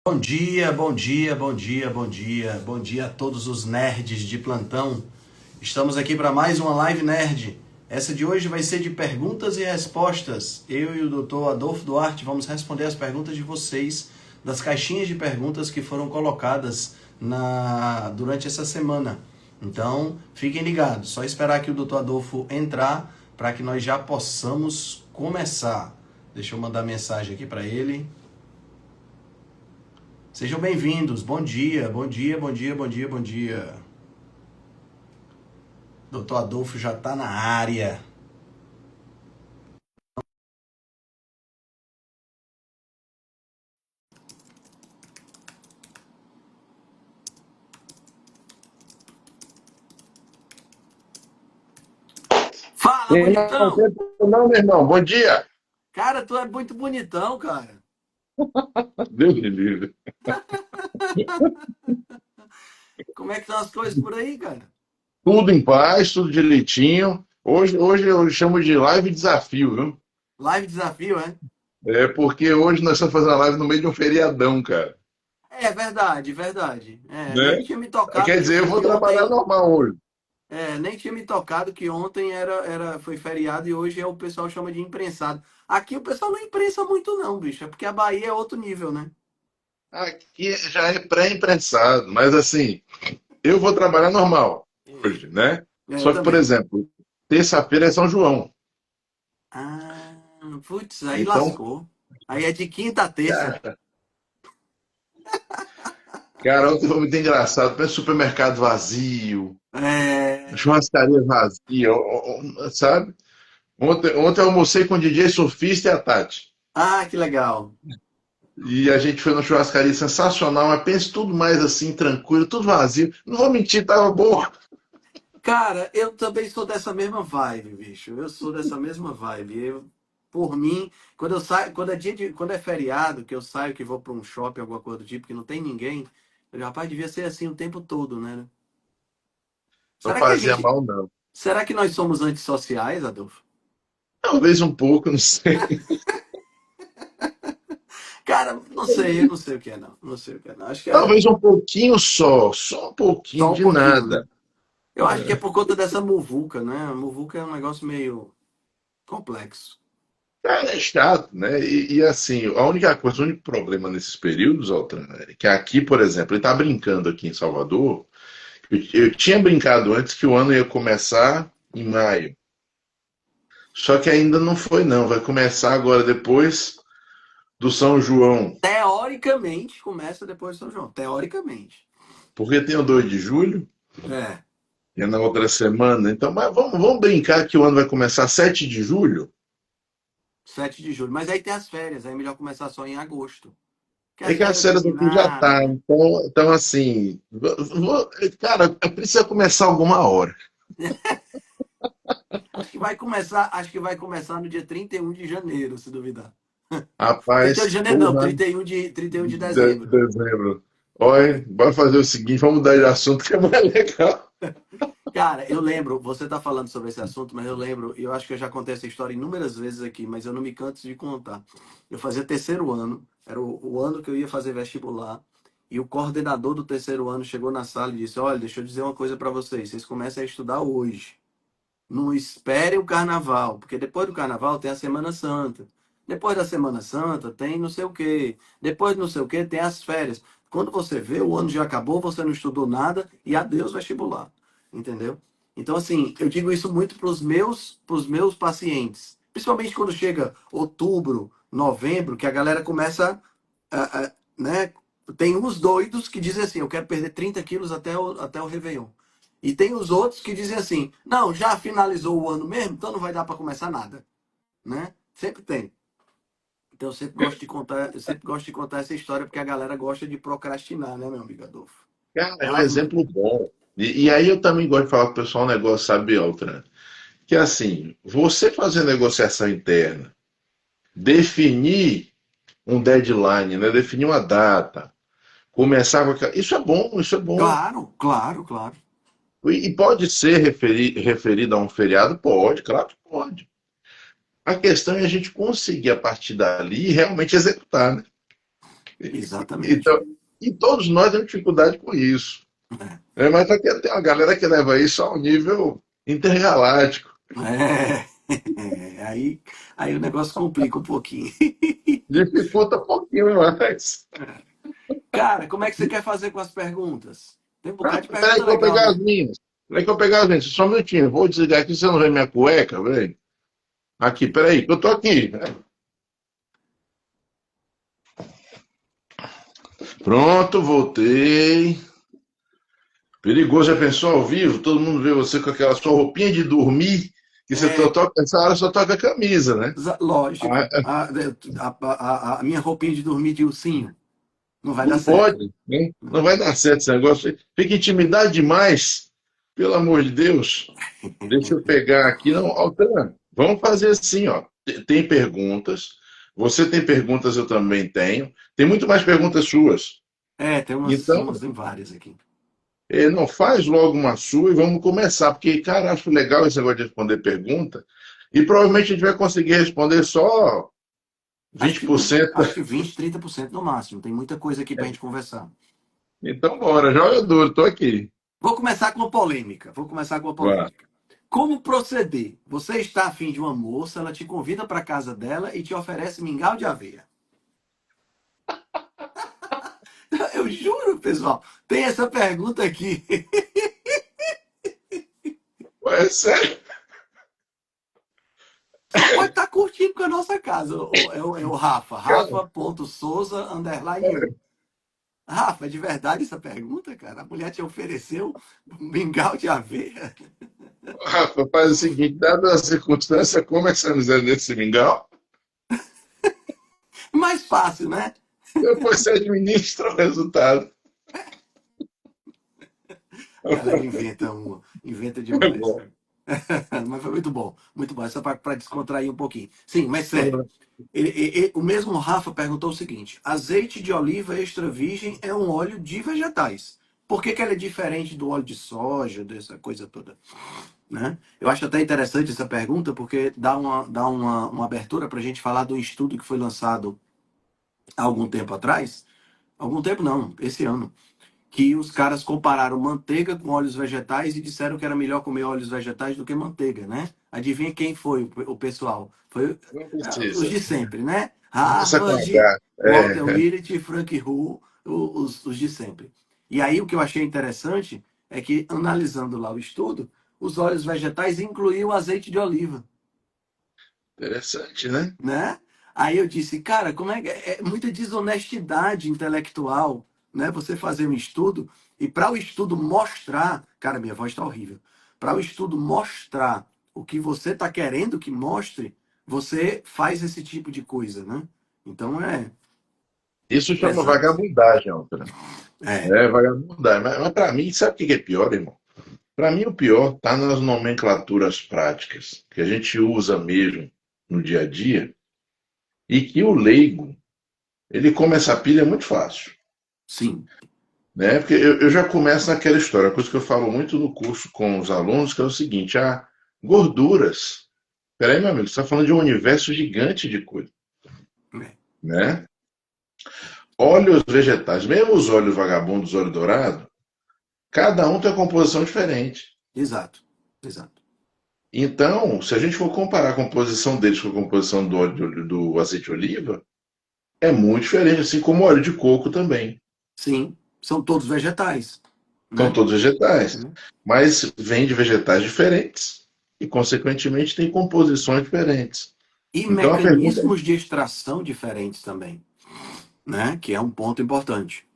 Bom dia, bom dia, bom dia, bom dia, bom dia a todos os nerds de plantão. Estamos aqui para mais uma live nerd. Essa de hoje vai ser de perguntas e respostas. Eu e o Dr. Adolfo Duarte vamos responder as perguntas de vocês das caixinhas de perguntas que foram colocadas durante essa semana. Então, fiquem ligados. Só esperar que o Dr. Adolfo entrar para que nós já possamos começar. Deixa eu mandar mensagem aqui para ele. Sejam bem-vindos. Bom dia, bom dia, bom dia, bom dia, bom dia. Doutor Adolfo já está na área. Fala, E não, bonitão! não, meu irmão, bom dia. Cara, tu é muito bonitão, cara. Deus me livre. Como é que estão as coisas por aí, cara? Tudo em paz, tudo direitinho. Hoje eu chamo de live desafio, viu? Live desafio, é? É porque hoje nós estamos fazendo a live no meio de um feriadão, cara. É verdade, verdade. Nem Né? tinha me tocado Quer que, dizer, eu vou que trabalhar ontem. normal hoje. Nem tinha me tocado que ontem foi feriado e hoje o pessoal chama de imprensado. Aqui o pessoal não imprensa muito, não, bicho. É porque a Bahia é outro nível, né? Aqui já é pré-imprensado, mas assim, eu vou trabalhar normal hoje, né? Eu Só que, por também. exemplo, terça-feira é São João. Ah, putz, aí Então, lascou. Aí é de quinta a terça. cara, ontem foi muito engraçado. Pensa supermercado vazio, É... churrascaria vazia, sabe? Ontem eu almocei com o DJ Surfista e a Tati. Ah, que legal. E a gente foi numa churrascaria sensacional, mas pensa tudo mais assim, tranquilo, tudo vazio. Não vou mentir, tava bom. Cara, eu também sou dessa mesma vibe, bicho. Eu sou dessa mesma vibe. Por mim, quando eu saio, quando é feriado, que eu saio, que vou para um shopping, alguma coisa do tipo, que não tem ninguém, rapaz, devia ser assim o tempo todo, né? Não Será que a fazia gente, mal, não. será que nós somos antissociais, Adolfo? Talvez um pouco, não sei. Cara, não sei, eu não sei o que é, não. Não sei o que é, não. Acho que é Talvez um pouquinho só um pouquinho só um de pouquinho, né? nada. Eu acho que é por conta dessa muvuca, né? A muvuca é um negócio meio complexo. Cara, é chato, né? E, assim, a única coisa, o único problema nesses períodos, Altran, é que aqui, por exemplo, ele tá brincando aqui em Salvador. Eu tinha brincado antes que o ano ia começar em maio. Só que ainda não foi, não. Vai começar agora depois do São João. Teoricamente, começa depois de São João. Teoricamente. Porque tem o 2 de julho, É, que é na outra semana. Então, mas vamos brincar que o ano vai começar 7 de julho. 7 de julho. Mas aí tem as férias, aí é melhor começar só em agosto. Que É as que as férias não férias tem aqui já nada, tá. né? Então assim, cara, precisa começar alguma hora. Acho que vai começar no dia 31 de janeiro, se duvidar. 31 de Rapaz, janeiro não, porra, 31 de dezembro. dezembro. Olha, bora fazer o seguinte, vamos mudar de assunto que é mais legal. Cara, eu lembro, você tá falando sobre esse assunto, mas eu lembro, e eu acho que eu já contei essa história inúmeras vezes aqui, mas eu não me canso de contar. Eu fazia terceiro ano, era o ano que eu ia fazer vestibular, e o coordenador do terceiro ano chegou na sala e disse: Olha, deixa eu dizer uma coisa para vocês comecem a estudar hoje. Não espere o carnaval, porque depois do carnaval tem a Semana Santa. Depois da Semana Santa tem não sei o quê. Depois do não sei o quê tem as férias. Quando você vê, o ano já acabou, você não estudou nada e adeus vestibular. Entendeu? Então, assim, eu digo isso muito pros meus pacientes. Principalmente quando chega outubro, novembro, que a galera começa, né? Tem uns doidos que dizem assim, eu quero perder 30 quilos até o Réveillon. E tem os outros que dizem assim, não, já finalizou o ano mesmo, então não vai dar para começar nada, né? Sempre tem. Então eu sempre gosto de contar essa história porque a galera gosta de procrastinar, né, meu amigo Adolfo? Cara, é um Mas exemplo bom. E aí eu também gosto de falar pro pessoal um negócio, sabe, Altran? Que é assim, você fazer negociação interna, definir um deadline, né? Definir uma data, começar com aquela... Isso é bom, isso é bom. claro, claro, claro. E pode ser referido a um feriado? Pode, claro que pode. A questão é a gente conseguir, a partir dali, realmente executar, né? Exatamente. Então, e todos nós temos dificuldade com isso. Mas tem uma galera que leva isso ao nível intergaláctico. É, aí o negócio complica um pouquinho. Dificulta um pouquinho mais. Cara, como é que você quer fazer com as perguntas? Tem um Ah, bocado de peraí pergunta que eu vou legal, pegar as né? minhas. Peraí que eu vou pegar as minhas. Só um minutinho. Vou desligar aqui, você não vê minha cueca, velho. Aqui, peraí, que eu tô aqui. Pronto, voltei. Perigoso, já pensou ao vivo? Todo mundo vê você com aquela sua roupinha de dormir, que você É, essa hora só toca a camisa, né? Ah, lógico. A minha roupinha de dormir de ursinho não vai dar não certo. pode, né? Não vai dar certo esse negócio. Fica intimidade demais. Pelo amor de Deus. Deixa eu pegar aqui. Não, Altran, vamos fazer assim, ó. Tem perguntas. Você tem perguntas, eu também tenho. Tem muito mais perguntas suas. É, Então, tem várias aqui. não faz logo uma sua e vamos começar, porque, cara, acho legal esse negócio de responder pergunta. E provavelmente a gente vai conseguir responder só Acho que, 20%. acho que 20, 30% no máximo. Tem muita coisa aqui pra gente conversar. Então, bora, joga duro, tô aqui. Vou começar com uma polêmica. Vou começar com uma Vai. polêmica. Como proceder? Você está afim de uma moça, ela te convida para casa dela e te oferece mingau de aveia. Eu juro, pessoal, tem essa pergunta aqui. Ué, é sério? Só pode estar curtindo com a nossa casa. É o Rafa. Cara, Rafa.souza, underline 1. Rafa, é de verdade essa pergunta, cara? A mulher te ofereceu um mingau de aveia? Rafa, faz o seguinte, dada a circunstância, como essa amizade desse mingau, Mais fácil, né? depois você administra o resultado. A galera inventa uma. Inventa É demais, bom. cara. Mas foi muito bom. Muito bom. Só para descontrair um pouquinho. Sim, mas sério. O mesmo Rafa perguntou o seguinte: azeite de oliva extra virgem é um óleo de vegetais. Por que ele é diferente do óleo de soja, dessa coisa toda? Né? Eu acho até interessante essa pergunta, porque dá uma abertura para a gente falar do estudo que foi lançado há algum tempo atrás. Algum tempo não, esse ano. Que os caras compararam manteiga com óleos vegetais e disseram que era melhor comer óleos vegetais do que manteiga, né? Adivinha quem foi o pessoal? Foi Não os precisa. de sempre, né? Começa com Harvard, H. Walter É, Willett, Frank Hu, os de sempre. E aí o que eu achei interessante é que, analisando lá o estudo, os óleos vegetais incluíam o azeite de oliva, interessante, né? né? Aí eu disse, cara, como é que é muita desonestidade intelectual, né? Você fazer um estudo e para o estudo mostrar, cara, minha voz está horrível. Para o estudo mostrar o que você está querendo que mostre, você faz esse tipo de coisa, né? Então Isso é chama pesado. vagabundagem, Altran. É, É, vagabundagem. Mas para mim, sabe o que é pior, irmão? Para mim, o pior está nas nomenclaturas práticas, que a gente usa mesmo no dia a dia, e que o leigo, ele come essa pilha muito fácil. sim, Né? Porque eu já começo naquela história, coisa que eu falo muito no curso com os alunos, que é o seguinte: gorduras. Peraí, meu amigo, você está falando de um universo gigante de coisa. é, Né? Óleos vegetais, mesmo os óleos vagabundos, óleo dourado, cada um tem uma composição diferente. exato, exato. Então, se a gente for comparar a composição deles com a composição do óleo do azeite de oliva, é muito diferente, assim como o óleo de coco também. Sim, são todos vegetais, São né? todos vegetais, mas vêm de vegetais diferentes e, consequentemente, têm composições diferentes. E Então, a pergunta é mecanismos de extração diferentes também, né? Que é um ponto importante.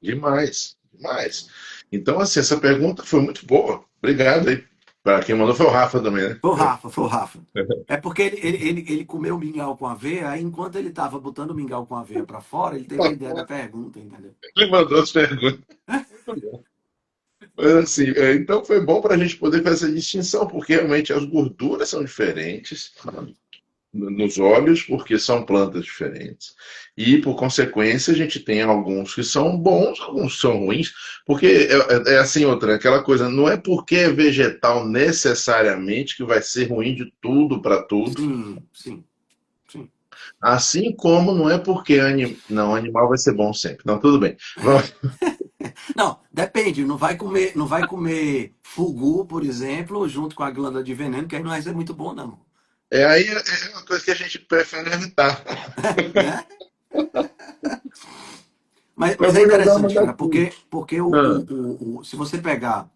demais, demais. Então, assim, essa pergunta foi muito boa. Obrigado aí. Para quem mandou foi o Rafa também, né? Foi o Rafa, foi o Rafa. É porque ele comeu mingau com aveia, aí enquanto ele estava botando o mingau com aveia para fora, ele teve a ideia da pergunta, entendeu? Ele mandou as perguntas. Muito bom. Mas assim, então foi bom para a gente poder fazer essa distinção, porque realmente as gorduras são diferentes nos óleos, porque são plantas diferentes. E, por consequência, a gente tem alguns que são bons, alguns são ruins, porque é assim, outra, aquela coisa, não é porque é vegetal necessariamente que vai ser ruim de tudo para tudo. Sim, sim, sim. Assim como não é porque não, animal vai ser bom sempre. Não, tudo bem. É. Não, depende. Não vai comer fugu, por exemplo, junto com a glândula de veneno, que aí não vai ser muito bom, não. Aí é uma coisa que a gente prefere evitar. Né? Eu Mas é vou jogar uma interessante, cara, daqui. porque Ah, se você pegar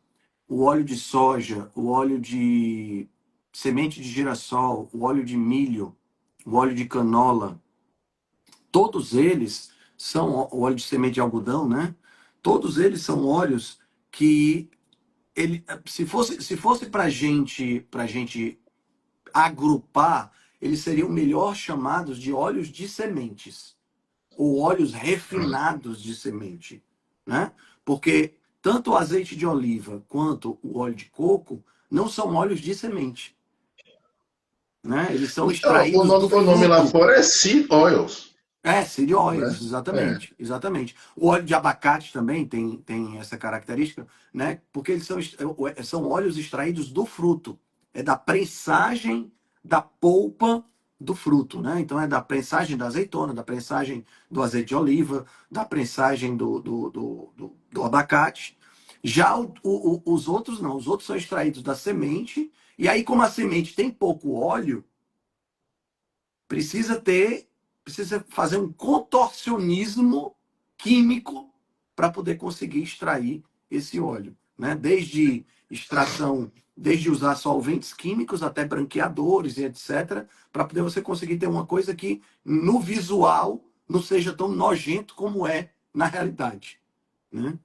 o óleo de soja, o óleo de semente de girassol, o óleo de milho, o óleo de canola, todos eles são o óleo de semente de algodão, né? Todos eles são óleos que se fosse para gente agrupar, eles seriam melhor chamados de óleos de sementes ou óleos refinados de semente, né? Porque tanto o azeite de oliva quanto o óleo de coco não são óleos de semente, né? Eles são então, extraídos do o nome lá fruto. fora é Seed Oils, Seed oils, né? É. exatamente, exatamente. O óleo de abacate também tem essa característica, né? Porque eles são óleos extraídos do fruto, é da prensagem da polpa do fruto, né? Então é da prensagem da azeitona, da prensagem do azeite de oliva, da prensagem do abacate. Já os outros não, os outros são extraídos da semente, e aí, como a semente tem pouco óleo, precisa ter, precisa fazer um contorcionismo químico para poder conseguir extrair esse óleo, né? Desde extração, desde usar solventes químicos até branqueadores e etc, para poder você conseguir ter uma coisa que no visual não seja tão nojento como é na realidade, né?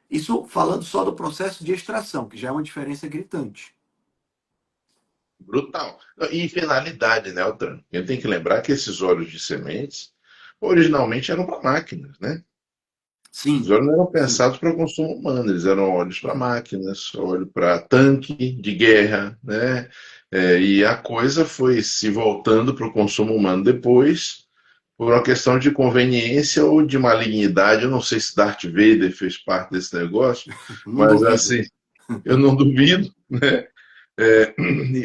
Isso falando só do processo de extração, que já é uma diferença gritante. Brutal. E finalidade, né, Altran? A gente tem que lembrar que esses óleos de sementes originalmente eram para máquinas, né? Os Sim, óleos não eram sim. pensados para consumo humano, eles eram óleos para máquinas, óleo para tanque de guerra, né? E a coisa foi se voltando para o consumo humano depois, por uma questão de conveniência ou de malignidade. Eu não sei se Darth Vader fez parte desse negócio, Não mas duvido. assim, eu não duvido, né? É,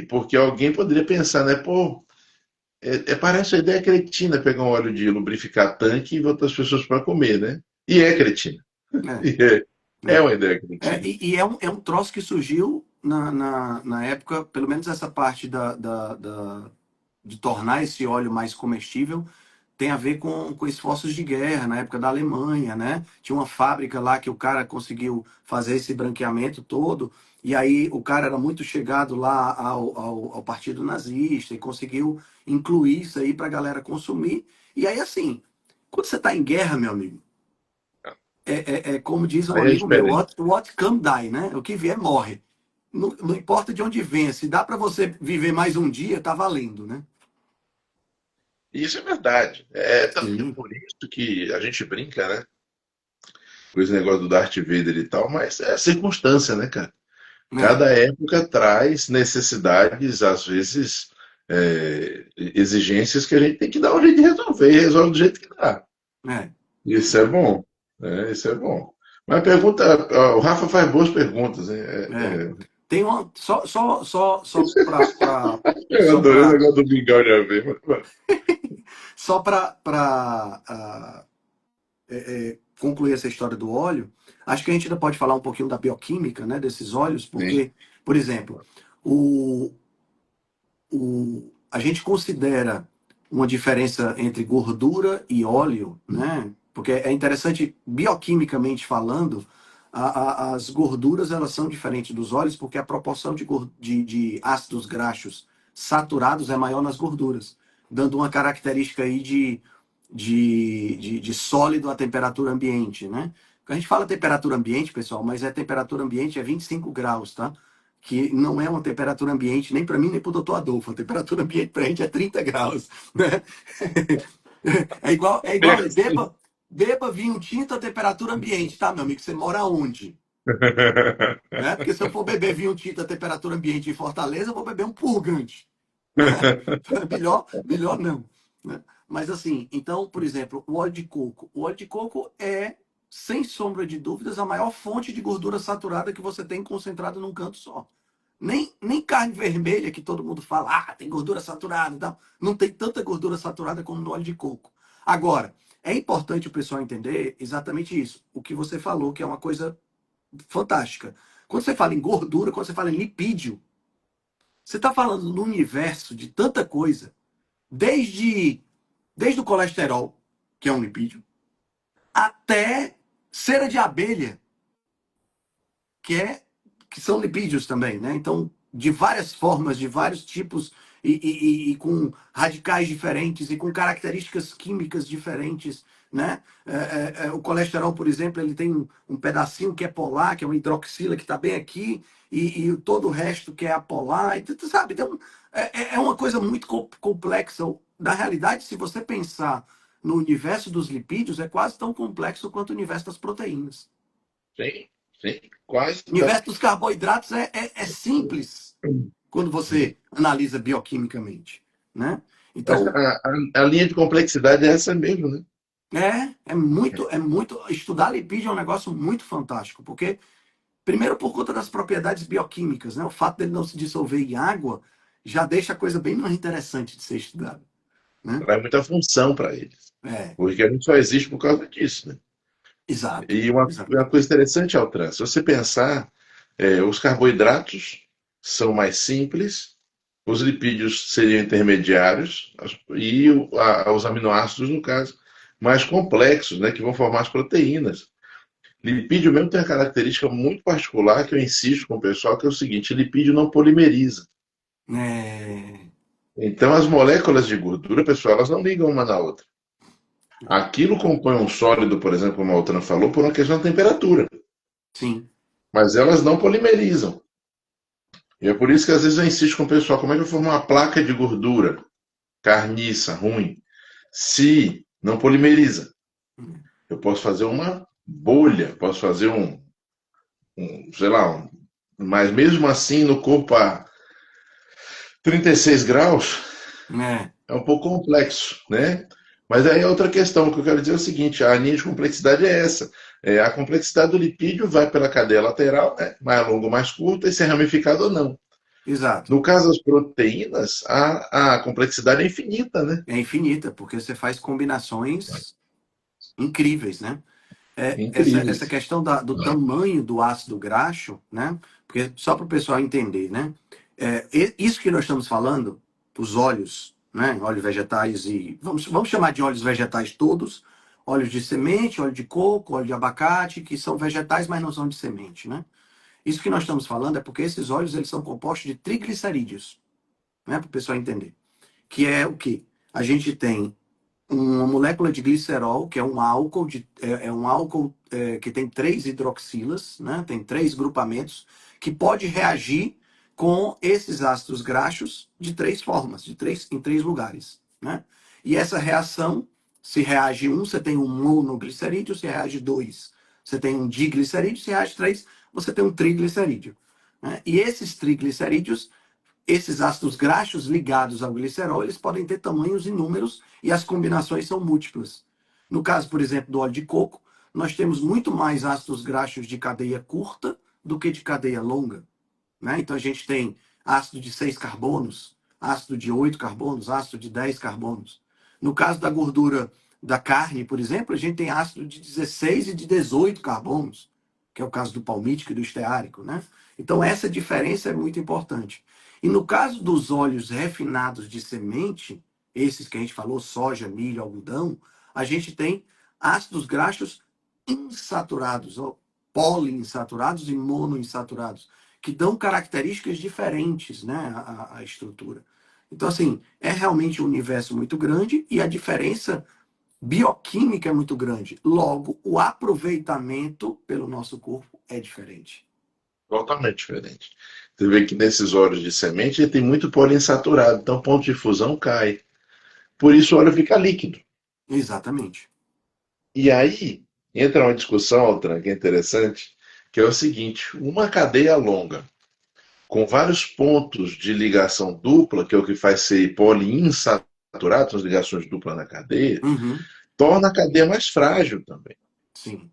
porque alguém poderia pensar, né? Pô, parece uma ideia cretina pegar um óleo de lubrificar tanque e botar as pessoas para comer, né? E é cretina. É, E é é. uma ideia cretina. É um troço que surgiu na época, pelo menos essa parte de tornar esse óleo mais comestível, tem a ver com esforços de guerra, na época da Alemanha, né? Tinha uma fábrica lá que o cara conseguiu fazer esse branqueamento todo, e aí o cara era muito chegado lá ao partido nazista e conseguiu incluir isso aí para a galera consumir. E aí, assim, quando você está em guerra, meu amigo, é como diz um Aí é amigo meu, diferente. what come die, né? O que vier morre. Não, não importa de onde venha, se dá para você viver mais um dia, tá valendo, né? E isso é verdade. É tanto que é Sim, por isso que a gente brinca, né? Com esse negócio do Darth Vader e tal, mas é circunstância, né, cara? é, Cada época traz necessidades, às vezes, exigências que a gente tem que dar um jeito de resolver, e resolve do jeito que dá. é, Isso é bom, né? Isso é bom. Mas pergunta, o Rafa faz boas perguntas, hein? é. Tem uma só para Eu só adorei o para negócio do mingau de aveia. só para concluir essa história do óleo. Acho que a gente ainda pode falar um pouquinho da bioquímica, né, desses óleos, Sim. porque, por exemplo, o, a gente considera uma diferença entre gordura e óleo, né? Porque é interessante, bioquimicamente falando, as gorduras elas são diferentes dos óleos porque a proporção de ácidos graxos saturados é maior nas gorduras, dando uma característica aí de sólido à temperatura ambiente, né? A gente fala temperatura ambiente, pessoal, mas temperatura ambiente é 25 graus, tá? Que não é uma temperatura ambiente nem para mim nem para o doutor Adolfo. A temperatura ambiente para a gente é 30 graus. Né? É igual beba vinho tinto a temperatura ambiente, tá, meu amigo? Você mora onde? Né? Porque se eu for beber vinho tinto a temperatura ambiente em Fortaleza, eu vou beber um purgante. Melhor não. Né? Mas assim, então, por exemplo, o óleo de coco. O óleo de coco é, sem sombra de dúvidas, a maior fonte de gordura saturada que você tem concentrada num canto só. Nem carne vermelha, que todo mundo fala, tem gordura saturada e tal. Não tem tanta gordura saturada como no óleo de coco. Agora, é importante o pessoal entender exatamente isso. O que você falou, que é uma coisa fantástica. Quando você fala em gordura, quando você fala em lipídio, você está falando no universo de tanta coisa, desde, desde o colesterol, que é um lipídio, até cera de abelha, que é que são lipídios também, né? Então, de várias formas, de vários tipos e com radicais diferentes e com características químicas diferentes, né? O colesterol, por exemplo, ele tem um pedacinho que é polar, que é uma hidroxila que está bem aqui, e todo o resto que é apolar, e, tu sabe? Então, é uma coisa muito complexa. Na realidade, se você pensar no universo dos lipídios, é quase tão complexo quanto o universo das proteínas. Sim, sim, quase O tanto. universo dos carboidratos é simples quando você analisa bioquimicamente, né? Então, A linha de complexidade é essa mesmo, né? é muito. Estudar lipídio é um negócio muito fantástico, porque, primeiro, por conta das propriedades bioquímicas, né? O fato dele não se dissolver em água já deixa a coisa bem mais interessante de ser estudada, né? Traz muita função para eles. É, Porque a gente só existe por causa disso, né? exato, E uma exato. coisa interessante, Altran, se você pensar, os carboidratos são mais simples, os lipídios seriam intermediários e os aminoácidos, no caso, mais complexos, né, que vão formar as proteínas. Lipídio mesmo tem uma característica muito particular que eu insisto com o pessoal, que é o seguinte: lipídio não polimeriza. É, Então, as moléculas de gordura, pessoal, elas não ligam uma na outra. Aquilo compõe um sólido, por exemplo, como a Altran falou, por uma questão de temperatura. sim, Mas elas não polimerizam. E é por isso que às vezes eu insisto com o pessoal: como é que eu formo uma placa de gordura carniça, ruim, se não polimeriza? Eu posso fazer uma bolha, posso fazer sei lá, mas mesmo assim no corpo a 36 graus é, é um pouco complexo, né? Mas aí é outra questão, o que eu quero dizer é o seguinte: a linha de complexidade é essa. A complexidade do lipídio vai pela cadeia lateral, né? Mais longa ou mais curta, e se é ramificado ou não. exato. No caso das proteínas, a complexidade é infinita, né? É infinita, porque você faz combinações incríveis, né? Essa Incríveis. questão do tamanho do ácido graxo, né? Porque só para o pessoal entender, né? Isso que nós estamos falando, os óleos, né? Óleos vegetais e vamos chamar de óleos vegetais todos, óleos de semente, óleo de coco, óleo de abacate, que são vegetais, mas não são de semente, né? Isso que nós estamos falando é porque esses óleos eles são compostos de triglicerídeos, né? Para o pessoal entender. Que é o quê? A gente tem uma molécula de glicerol, que é um álcool, que tem três hidroxilas, né? Tem três grupamentos, que pode reagir com esses ácidos graxos de três formas, em três lugares. Né? E essa reação, se reage um, você tem um monoglicerídeo, se reage dois, você tem um diglicerídeo, se reage três, você tem um triglicerídeo. Né? E esses triglicerídeos esses ácidos graxos ligados ao glicerol, eles podem ter tamanhos inúmeros e as combinações são múltiplas. No caso, por exemplo, do óleo de coco, nós temos muito mais ácidos graxos de cadeia curta do que de cadeia longa. Né? Então a gente tem ácido de 6 carbonos, ácido de 8 carbonos, ácido de 10 carbonos. No caso da gordura da carne, por exemplo, a gente tem ácido de 16 e de 18 carbonos, que é o caso do palmítico e do esteárico. Né? Então essa diferença é muito importante. E no caso dos óleos refinados de semente, esses que a gente falou, soja, milho, algodão, a gente tem ácidos graxos insaturados, ou poliinsaturados e monoinsaturados, que dão características diferentes, né, à estrutura. Então, assim, é realmente um universo muito grande e a diferença bioquímica é muito grande. Logo, o aproveitamento pelo nosso corpo é diferente. Totalmente diferente. Você vê que nesses óleos de semente ele tem muito poliinsaturado, então o ponto de fusão cai. Por isso o óleo fica líquido. Exatamente. E aí entra uma discussão, Altran, que é interessante, que é o seguinte: uma cadeia longa, com vários pontos de ligação dupla, que é o que faz ser poliinsaturado, são as ligações duplas na cadeia, Uhum, torna a cadeia mais frágil também. sim.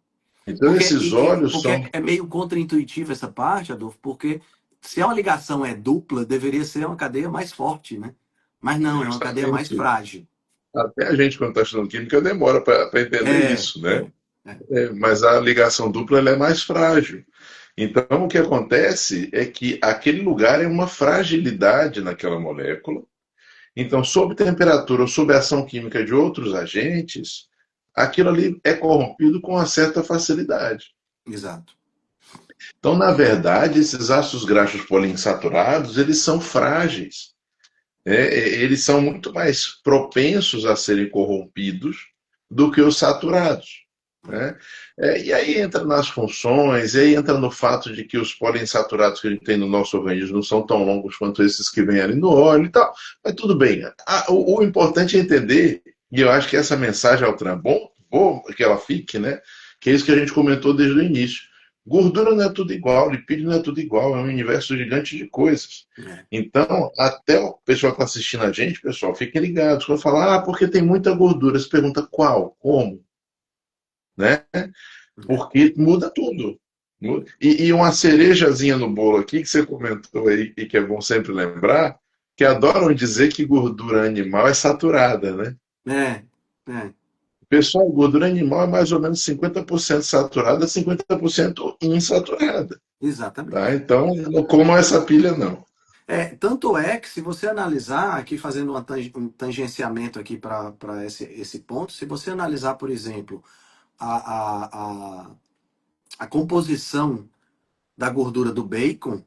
Então esses óleos Porque são. é meio contraintuitivo essa parte, Adolfo, porque se a ligação é dupla, deveria ser uma cadeia mais forte, né? Mas não, é uma cadeia mais Justamente. frágil. Até a gente, quando está estudando química, demora para entender É, isso, né? é, é. Mas a ligação dupla ela é mais frágil. Então, o que acontece é que aquele lugar é uma fragilidade naquela molécula. Então, sob temperatura ou sob ação química de outros agentes, aquilo ali é corrompido com uma certa facilidade. Exato. Então, na verdade, esses ácidos graxos poliinsaturados, eles são frágeis. Eles são muito mais propensos a serem corrompidos do que os saturados. Né? E aí entra nas funções, e aí entra no fato de que os poliinsaturados que a gente tem no nosso organismo não são tão longos quanto esses que vêm ali no óleo e tal. Mas tudo bem. O importante é entender, e eu acho que essa mensagem, Altran, bom que ela fique, né? Que é isso que a gente comentou desde o início. Gordura não é tudo igual, lipídio não é tudo igual, é um universo gigante de coisas. É, Então, até o pessoal que está assistindo a gente, pessoal, fiquem ligados. Quando falar, porque tem muita gordura, você pergunta qual, como, né? é. Porque muda tudo. E uma cerejazinha no bolo aqui, que você comentou aí, e que é bom sempre lembrar, que adoram dizer que gordura animal é saturada, né? É, é, Pessoal, gordura animal é mais ou menos 50% saturada, 50% insaturada. Tá? exatamente. Então, não comam essa pilha, não. Tanto é que se você analisar, aqui fazendo um tangenciamento aqui para esse ponto, se você analisar, por exemplo, a, a, a, a composição da gordura do bacon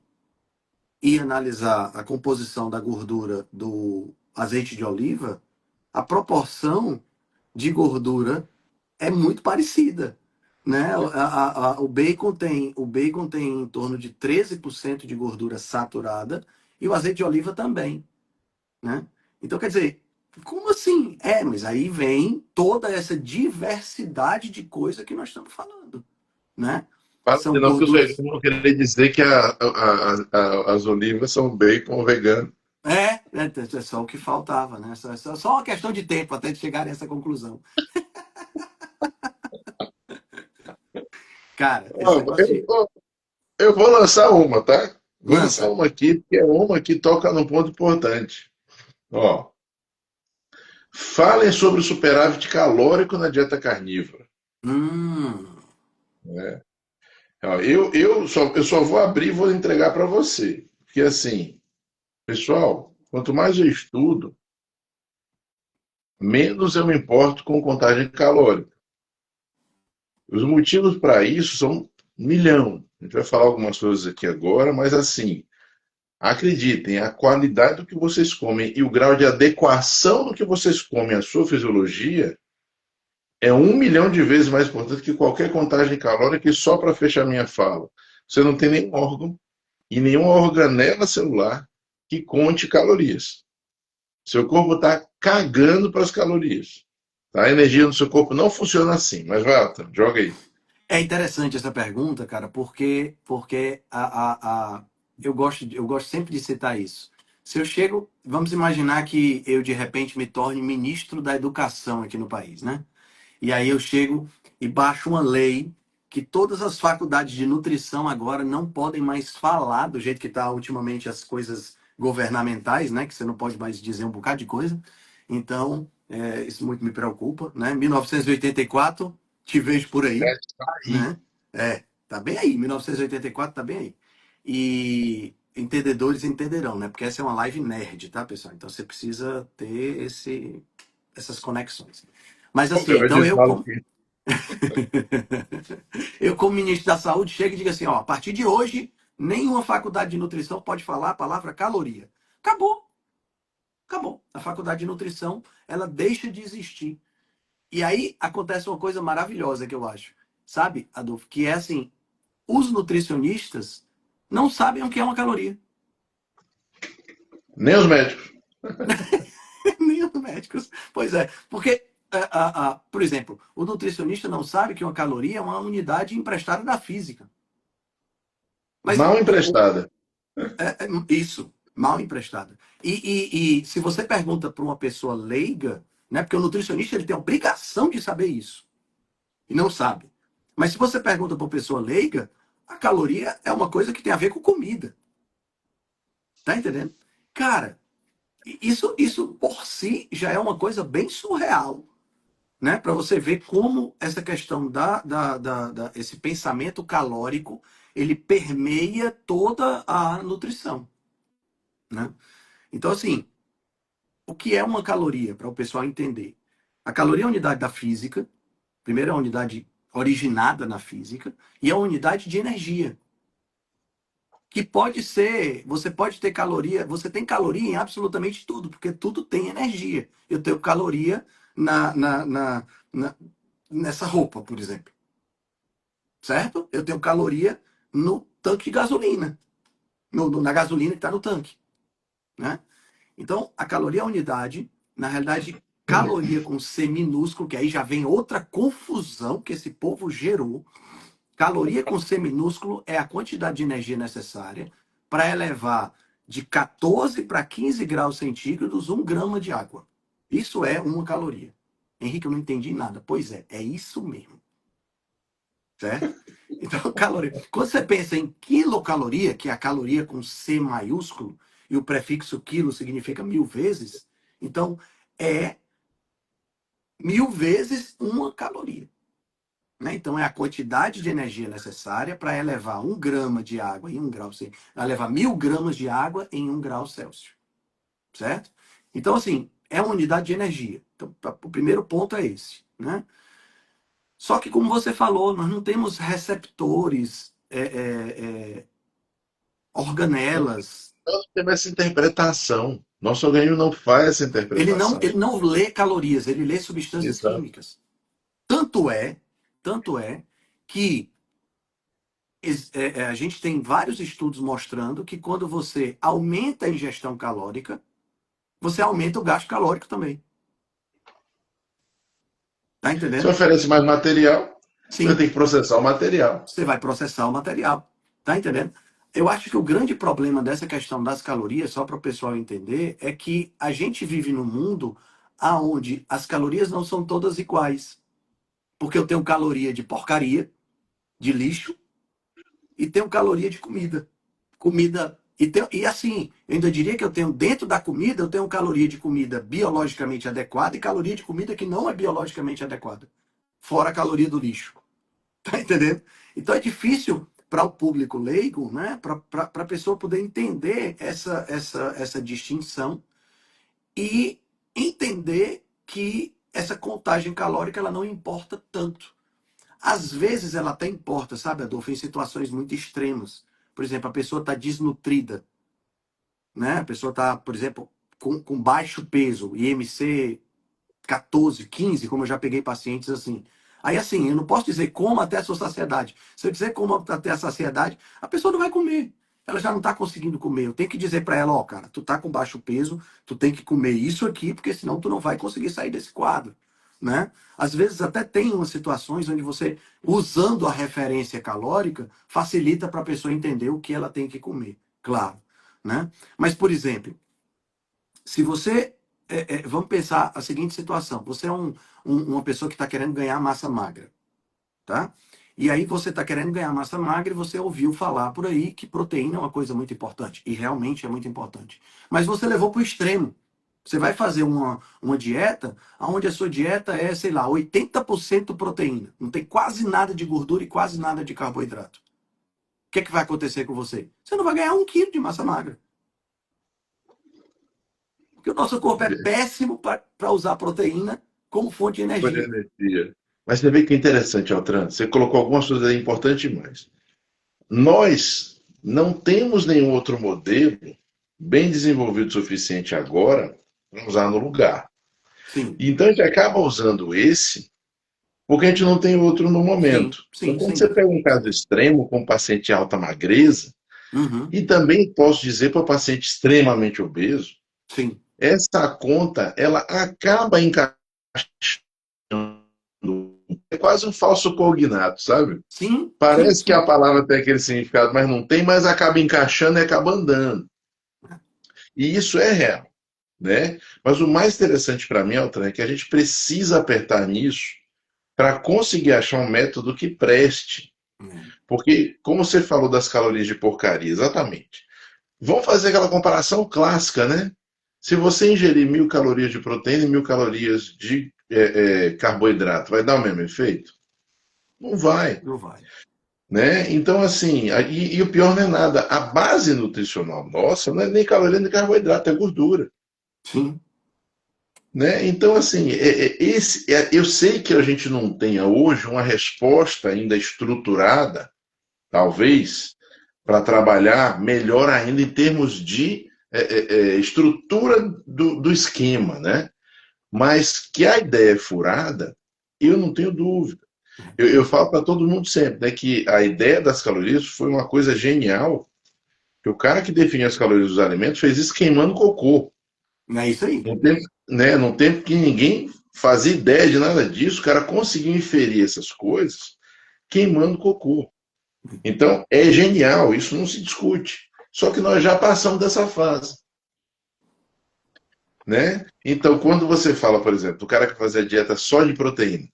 e analisar a composição da gordura do azeite de oliva, a proporção de gordura é muito parecida. Né? O bacon tem em torno de 13% de gordura saturada e o azeite de oliva também. Né? Então, quer dizer, como assim? Mas aí vem toda essa diversidade de coisa que nós estamos falando. Né? Fala São senão que os veganos gorduras. vão querer dizer que as olivas são bacon vegano. É só o que faltava, né? Só uma questão de tempo até de chegar a essa conclusão. Cara, esse Ó, negócio de. eu vou lançar uma, tá? Vou lançar Lança. uma aqui, porque é uma que toca num ponto importante. Ó, falem sobre o superávit calórico na dieta carnívora. Hum, Né? Ó, eu só vou abrir e vou entregar para você. Porque assim, pessoal, quanto mais eu estudo, menos eu me importo com contagem calórica. Os motivos para isso são um milhão. A gente vai falar algumas coisas aqui agora, mas assim, acreditem, a qualidade do que vocês comem e o grau de adequação do que vocês comem à sua fisiologia é 1 milhão de vezes mais importante que qualquer contagem calórica. E só para fechar minha fala, você não tem nenhum órgão e nenhuma organela celular que conte calorias. Seu corpo está cagando para as calorias. Tá? A energia do seu corpo não funciona assim. Mas vai, Alta, joga aí. É interessante essa pergunta, cara, porque eu gosto sempre de citar isso. Se eu chego, vamos imaginar que eu de repente me torne ministro da educação aqui no país, né? E aí eu chego e baixo uma lei que todas as faculdades de nutrição agora não podem mais falar do jeito que está ultimamente as coisas governamentais, né? Que você não pode mais dizer um bocado de coisa. Então, isso muito me preocupa, né? 1984, te vejo por aí, Aí. né? Tá bem aí, 1984 tá bem aí. E entendedores entenderão, né? Porque essa é uma live nerd, tá, pessoal? Então você precisa ter essas conexões. Mas assim, Eu então disse, eu falo como aqui. eu como ministro da Saúde chego e digo assim, ó, a partir de hoje nenhuma faculdade de nutrição pode falar a palavra caloria. Acabou, acabou. A faculdade de nutrição, ela deixa de existir. E aí acontece uma coisa maravilhosa que eu acho. Sabe, Adolfo, que é assim, os nutricionistas não sabem o que é uma caloria. Nem os médicos. Nem os médicos. Pois é, porque, por exemplo, o nutricionista não sabe que uma caloria é uma unidade emprestada da física. Mas Mal emprestada. isso, mal emprestada. E se você pergunta para uma pessoa leiga, né, porque o nutricionista ele tem a obrigação de saber isso, e não sabe. Mas se você pergunta para uma pessoa leiga, a caloria é uma coisa que tem a ver com comida. Tá entendendo? Cara, isso por si já é uma coisa bem surreal, né? Para você ver como essa questão esse pensamento calórico, ele permeia toda a nutrição, né? Então, assim, o que é uma caloria, para o pessoal entender? A caloria é a unidade da física, primeiro é a unidade originada na física, e é a unidade de energia. Que pode ser, você pode ter caloria, você tem caloria em absolutamente tudo, porque tudo tem energia. Eu tenho caloria na, na, na, na- nessa roupa, por exemplo, certo? Eu tenho caloria no tanque de gasolina, na gasolina que está no tanque, né? Então, a caloria é a unidade, na realidade, caloria com C minúsculo, que aí já vem outra confusão que esse povo gerou. Caloria com C minúsculo é a quantidade de energia necessária para elevar de 14 para 15 graus centígrados 1 grama de água. Isso é uma caloria. Henrique, eu não entendi nada. Pois é isso mesmo. Certo? Então, caloria. Quando você pensa em quilocaloria, que é a caloria com C maiúsculo, e o prefixo quilo significa 1000 vezes, então é 1000 vezes uma caloria. Né? Então, é a quantidade de energia necessária para elevar 1 grama de água em 1 grau Celsius, elevar 1000 gramas de água em 1 grau Celsius, certo? Então, assim, é uma unidade de energia. Então, o primeiro ponto é esse, né? Só que, como você falou, nós não temos receptores, organelas. Nós temos essa interpretação. Nosso organismo não faz essa Ele interpretação. não lê calorias, ele lê substâncias Exato. químicas. Tanto é, tanto é que a gente tem vários estudos mostrando que quando você aumenta a ingestão calórica, você aumenta o gasto calórico também. Tá Se entendendo? oferece mais material, você Sim, tem que processar o material. você vai processar o material. Tá entendendo? Eu acho que o grande problema dessa questão das calorias, só para o pessoal entender, é que a gente vive num mundo onde as calorias não são todas iguais. Porque eu tenho caloria de porcaria, de lixo, e tenho caloria de comida. Comida. E assim, eu ainda diria que eu tenho dentro da comida, eu tenho caloria de comida biologicamente adequada e caloria de comida que não é biologicamente adequada. Fora a caloria do lixo. Tá entendendo? Então é difícil para o público leigo, né? Para a pessoa poder entender essa distinção e entender que essa contagem calórica ela não importa tanto. Às vezes ela até importa, sabe, Adolfo, em situações muito extremas. Por exemplo, a pessoa está desnutrida, né? A pessoa está, por exemplo, com baixo peso, IMC 14, 15, como eu já peguei pacientes assim. Aí, assim, eu não posso dizer coma até a sua saciedade. Se eu dizer coma até a saciedade, a pessoa não vai comer. Ela já não está conseguindo comer. Eu tenho que dizer para ela, ó, cara, tu tá com baixo peso, tu tem que comer isso aqui, porque senão tu não vai conseguir sair desse quadro, né? Às vezes até tem umas situações onde você, usando a referência calórica, facilita para a pessoa entender o que ela tem que comer, claro, né? Mas, por exemplo, se você. Vamos pensar a seguinte situação: você é uma pessoa que está querendo ganhar massa magra, tá? E aí você está querendo ganhar massa magra e você ouviu falar por aí que proteína é uma coisa muito importante. E realmente é muito importante. Mas você levou para o extremo. Você vai fazer uma dieta onde a sua dieta é, sei lá, 80% proteína. Não tem quase nada de gordura e quase nada de carboidrato. O que, é que vai acontecer com você? Você não vai ganhar 1 quilo de massa magra. Porque o nosso corpo é péssimo para usar proteína como fonte de Foi de energia. energia. Mas você vê que é interessante, Altran. Você colocou algumas coisas aí importantes demais. Nós não temos nenhum outro modelo bem desenvolvido o suficiente agora para usar no lugar. Sim, Então a gente acaba usando esse porque a gente não tem outro no sim, momento. Então, sim, quando sem você dúvida. pega um caso extremo com um paciente de alta magreza, Uhum, e também posso dizer para o paciente extremamente obeso, sim, essa conta ela acaba encaixando. É quase um falso cognato, sabe? sim, sim, Parece que a sim. palavra tem aquele significado, mas não tem, mas acaba encaixando e acaba andando. E isso é real, né? Mas o mais interessante para mim, Altran, é que a gente precisa apertar nisso para conseguir achar um método que preste. É. Porque, como você falou das calorias de porcaria, exatamente. Vamos fazer aquela comparação clássica, né? Se você ingerir 1.000 calorias de proteína e 1.000 calorias de carboidrato, vai dar o mesmo efeito? Não vai, Não vai. né? Então, assim, e o pior não é nada. A base nutricional nossa não é nem caloria nem carboidrato, é gordura, Sim. né? Então, assim, eu sei que a gente não tenha hoje uma resposta ainda estruturada, talvez, para trabalhar melhor ainda em termos de estrutura do esquema, né? Mas que a ideia é furada, eu não tenho dúvida. Eu falo para todo mundo sempre, né, que a ideia das calorias foi uma coisa genial, que o cara que define as calorias dos alimentos fez isso queimando cocô. Não é isso aí. Num tempo, né, num tempo que ninguém fazia ideia de nada disso, o cara conseguiu inferir essas coisas queimando cocô. Então, é genial, isso não se discute. Só que nós já passamos dessa fase, né? Então, quando você fala, por exemplo, do cara que fazia dieta só de proteína,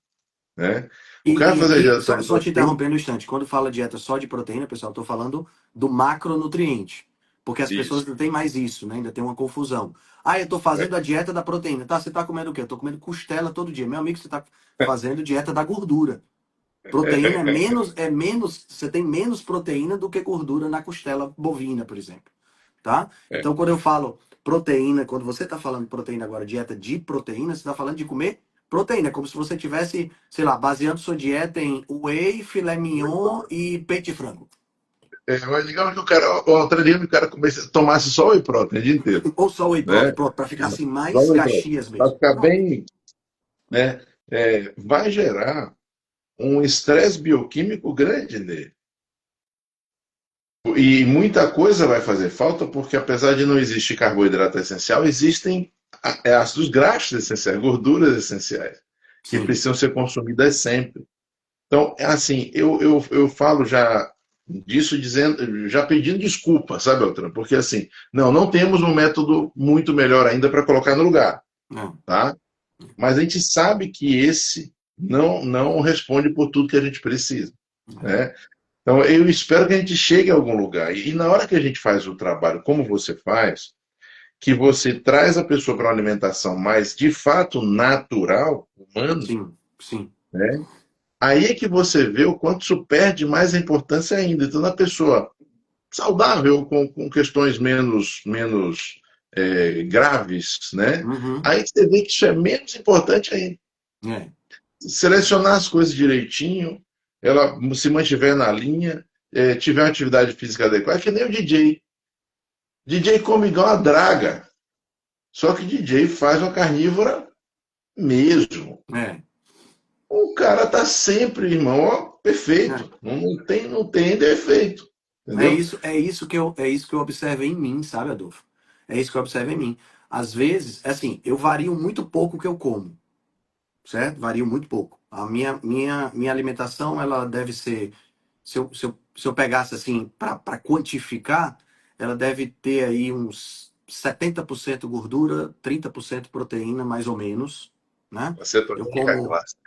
né? O cara fazia E dieta só só, de só te proteína, interrompendo um instante, quando fala dieta só de proteína, pessoal, estou falando do macronutriente. Porque as pessoas isso. não têm mais isso, né? Ainda tem uma confusão. Ah, eu estou fazendo a dieta da proteína. Tá, você está comendo o quê? Eu estou comendo costela todo dia. Meu amigo, você está fazendo dieta da gordura. Proteína é menos, você tem menos proteína do que gordura na costela bovina, por exemplo. Tá? É, Então, quando eu falo proteína, quando você está falando proteína agora, dieta de proteína, você está falando de comer proteína, como se você tivesse, sei lá, baseando sua dieta em whey, filé mignon e peito de frango. mas digamos que o cara, o australiano, o cara tomasse só o whey protein o dia inteiro, Ou só whey né? protein, pronto, para ficar assim Só o mais whey protein. Caxias Para mesmo. ficar Pronto. bem, né? Vai gerar um estresse bioquímico grande nele. E muita coisa vai fazer falta, porque apesar de não existir carboidrato essencial, existem ácidos graxos essenciais, gorduras essenciais, que Sim. precisam ser consumidas sempre. Então, é assim, eu falo já disso dizendo, já pedindo desculpa, sabe, Beltrão? Porque assim, não temos um método muito melhor ainda para colocar no lugar, Não. tá? Mas a gente sabe que esse não responde por tudo que a gente precisa, né? Então, eu espero que a gente chegue a algum lugar. E na hora que a gente faz o trabalho como você faz, que você traz a pessoa para uma alimentação mais, de fato, natural, humana, Sim, sim. né? Aí é que você vê o quanto isso perde mais a importância ainda. Então, na pessoa saudável, com questões menos graves, né? Uhum. Aí você vê que isso é menos importante ainda. É. Selecionar as coisas direitinho, ela se mantiver na linha, tiver uma atividade física adequada, é que nem o DJ. DJ come igual uma draga, só que DJ faz uma carnívora mesmo. É. O cara tá sempre, irmão, ó, É. perfeito. Não tem defeito. Entendeu? É isso que eu observo em mim, sabe, Adolfo? É isso que eu observo em mim. Às vezes, assim, eu vario muito pouco o que eu como, certo? Vario muito pouco. A minha alimentação, ela deve ser, se eu pegasse assim, para quantificar, ela deve ter aí uns 70% gordura, 30% proteína, mais ou menos, né? A Eu cetogênica como, clássica.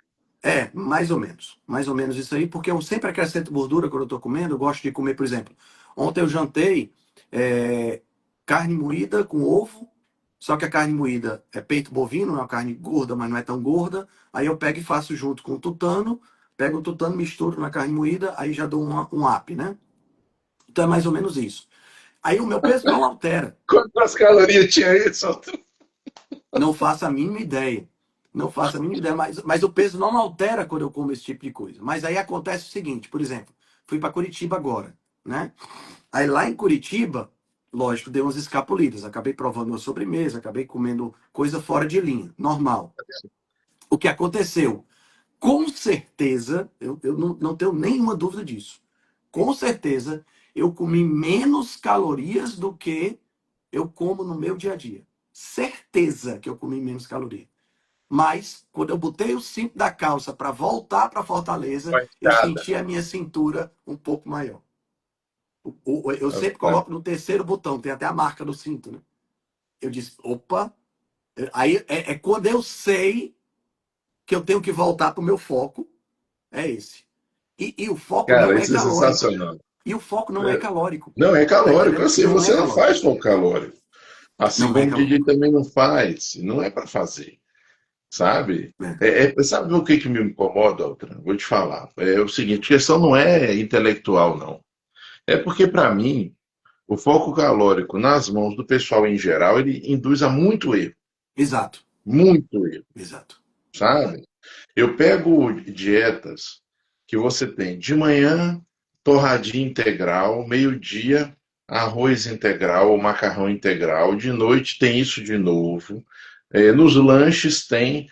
mais ou menos isso aí, porque eu sempre acrescento gordura quando eu estou comendo, eu gosto de comer, por exemplo, ontem eu jantei é, carne moída com ovo, só que a carne moída é peito bovino, é uma carne gorda, mas não é tão gorda. Aí eu pego e faço junto com o tutano, pego o tutano, misturo na carne moída, aí já dou um up, né? Então é mais ou menos isso. Aí o meu peso não altera. Quantas calorias tinha isso? Não faço a mínima ideia. Não faço a mínima ideia, mas o peso não altera quando eu como esse tipo de coisa. Mas aí acontece o seguinte, por exemplo, fui para Curitiba agora, né? Aí lá em Curitiba, lógico, dei umas escapulidas. Acabei provando uma sobremesa, acabei comendo coisa fora de linha, normal. O que aconteceu? Com certeza, eu não tenho nenhuma dúvida disso. Com certeza, eu comi menos calorias do que eu como no meu dia a dia. Certeza que eu comi menos calorias. Mas, quando eu botei o cinto da calça para voltar para Fortaleza, eu Baixada. senti a minha cintura um pouco maior. Eu sempre Rapaz. coloco no terceiro botão, tem até a marca do cinto, né? Eu disse, opa. Aí é quando eu sei que eu tenho que voltar para o meu foco, é esse. E o foco não Cara, é isso é calórico. sensacional. E o foco não é É, calórico. não é Tá calórico. entendendo? Assim, Não é você não calórico. faz fogo calórico. Assim Não é como o DJ calórico. também não faz. Não é para fazer, sabe? É. Sabe o que, que me incomoda, Altran? Vou te falar. É o seguinte, a questão não é intelectual, não. É porque, para mim, o foco calórico nas mãos do pessoal em geral, ele induz a Exato. muito erro, Exato. sabe? Eu pego dietas que você tem de manhã, torradinha integral, meio-dia, arroz integral ou macarrão integral, de noite tem isso de novo. Nos lanches tem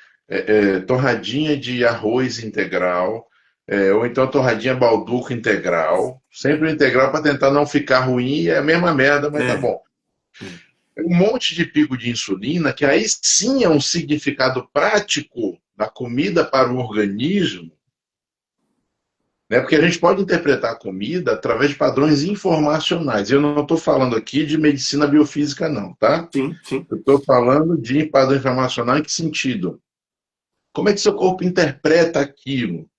torradinha de arroz integral, ou então torradinha balduco integral, sempre integral para tentar não ficar ruim, é a mesma merda, mas tá É. bom. Um monte de pico de insulina, que aí sim é um significado prático da comida para o organismo, né? Porque a gente pode interpretar a comida através de padrões informacionais. Eu não estou falando aqui de medicina biofísica, não, tá? Sim, sim. Eu estou falando de padrão informacional em que sentido? Como é que seu corpo interpreta aquilo,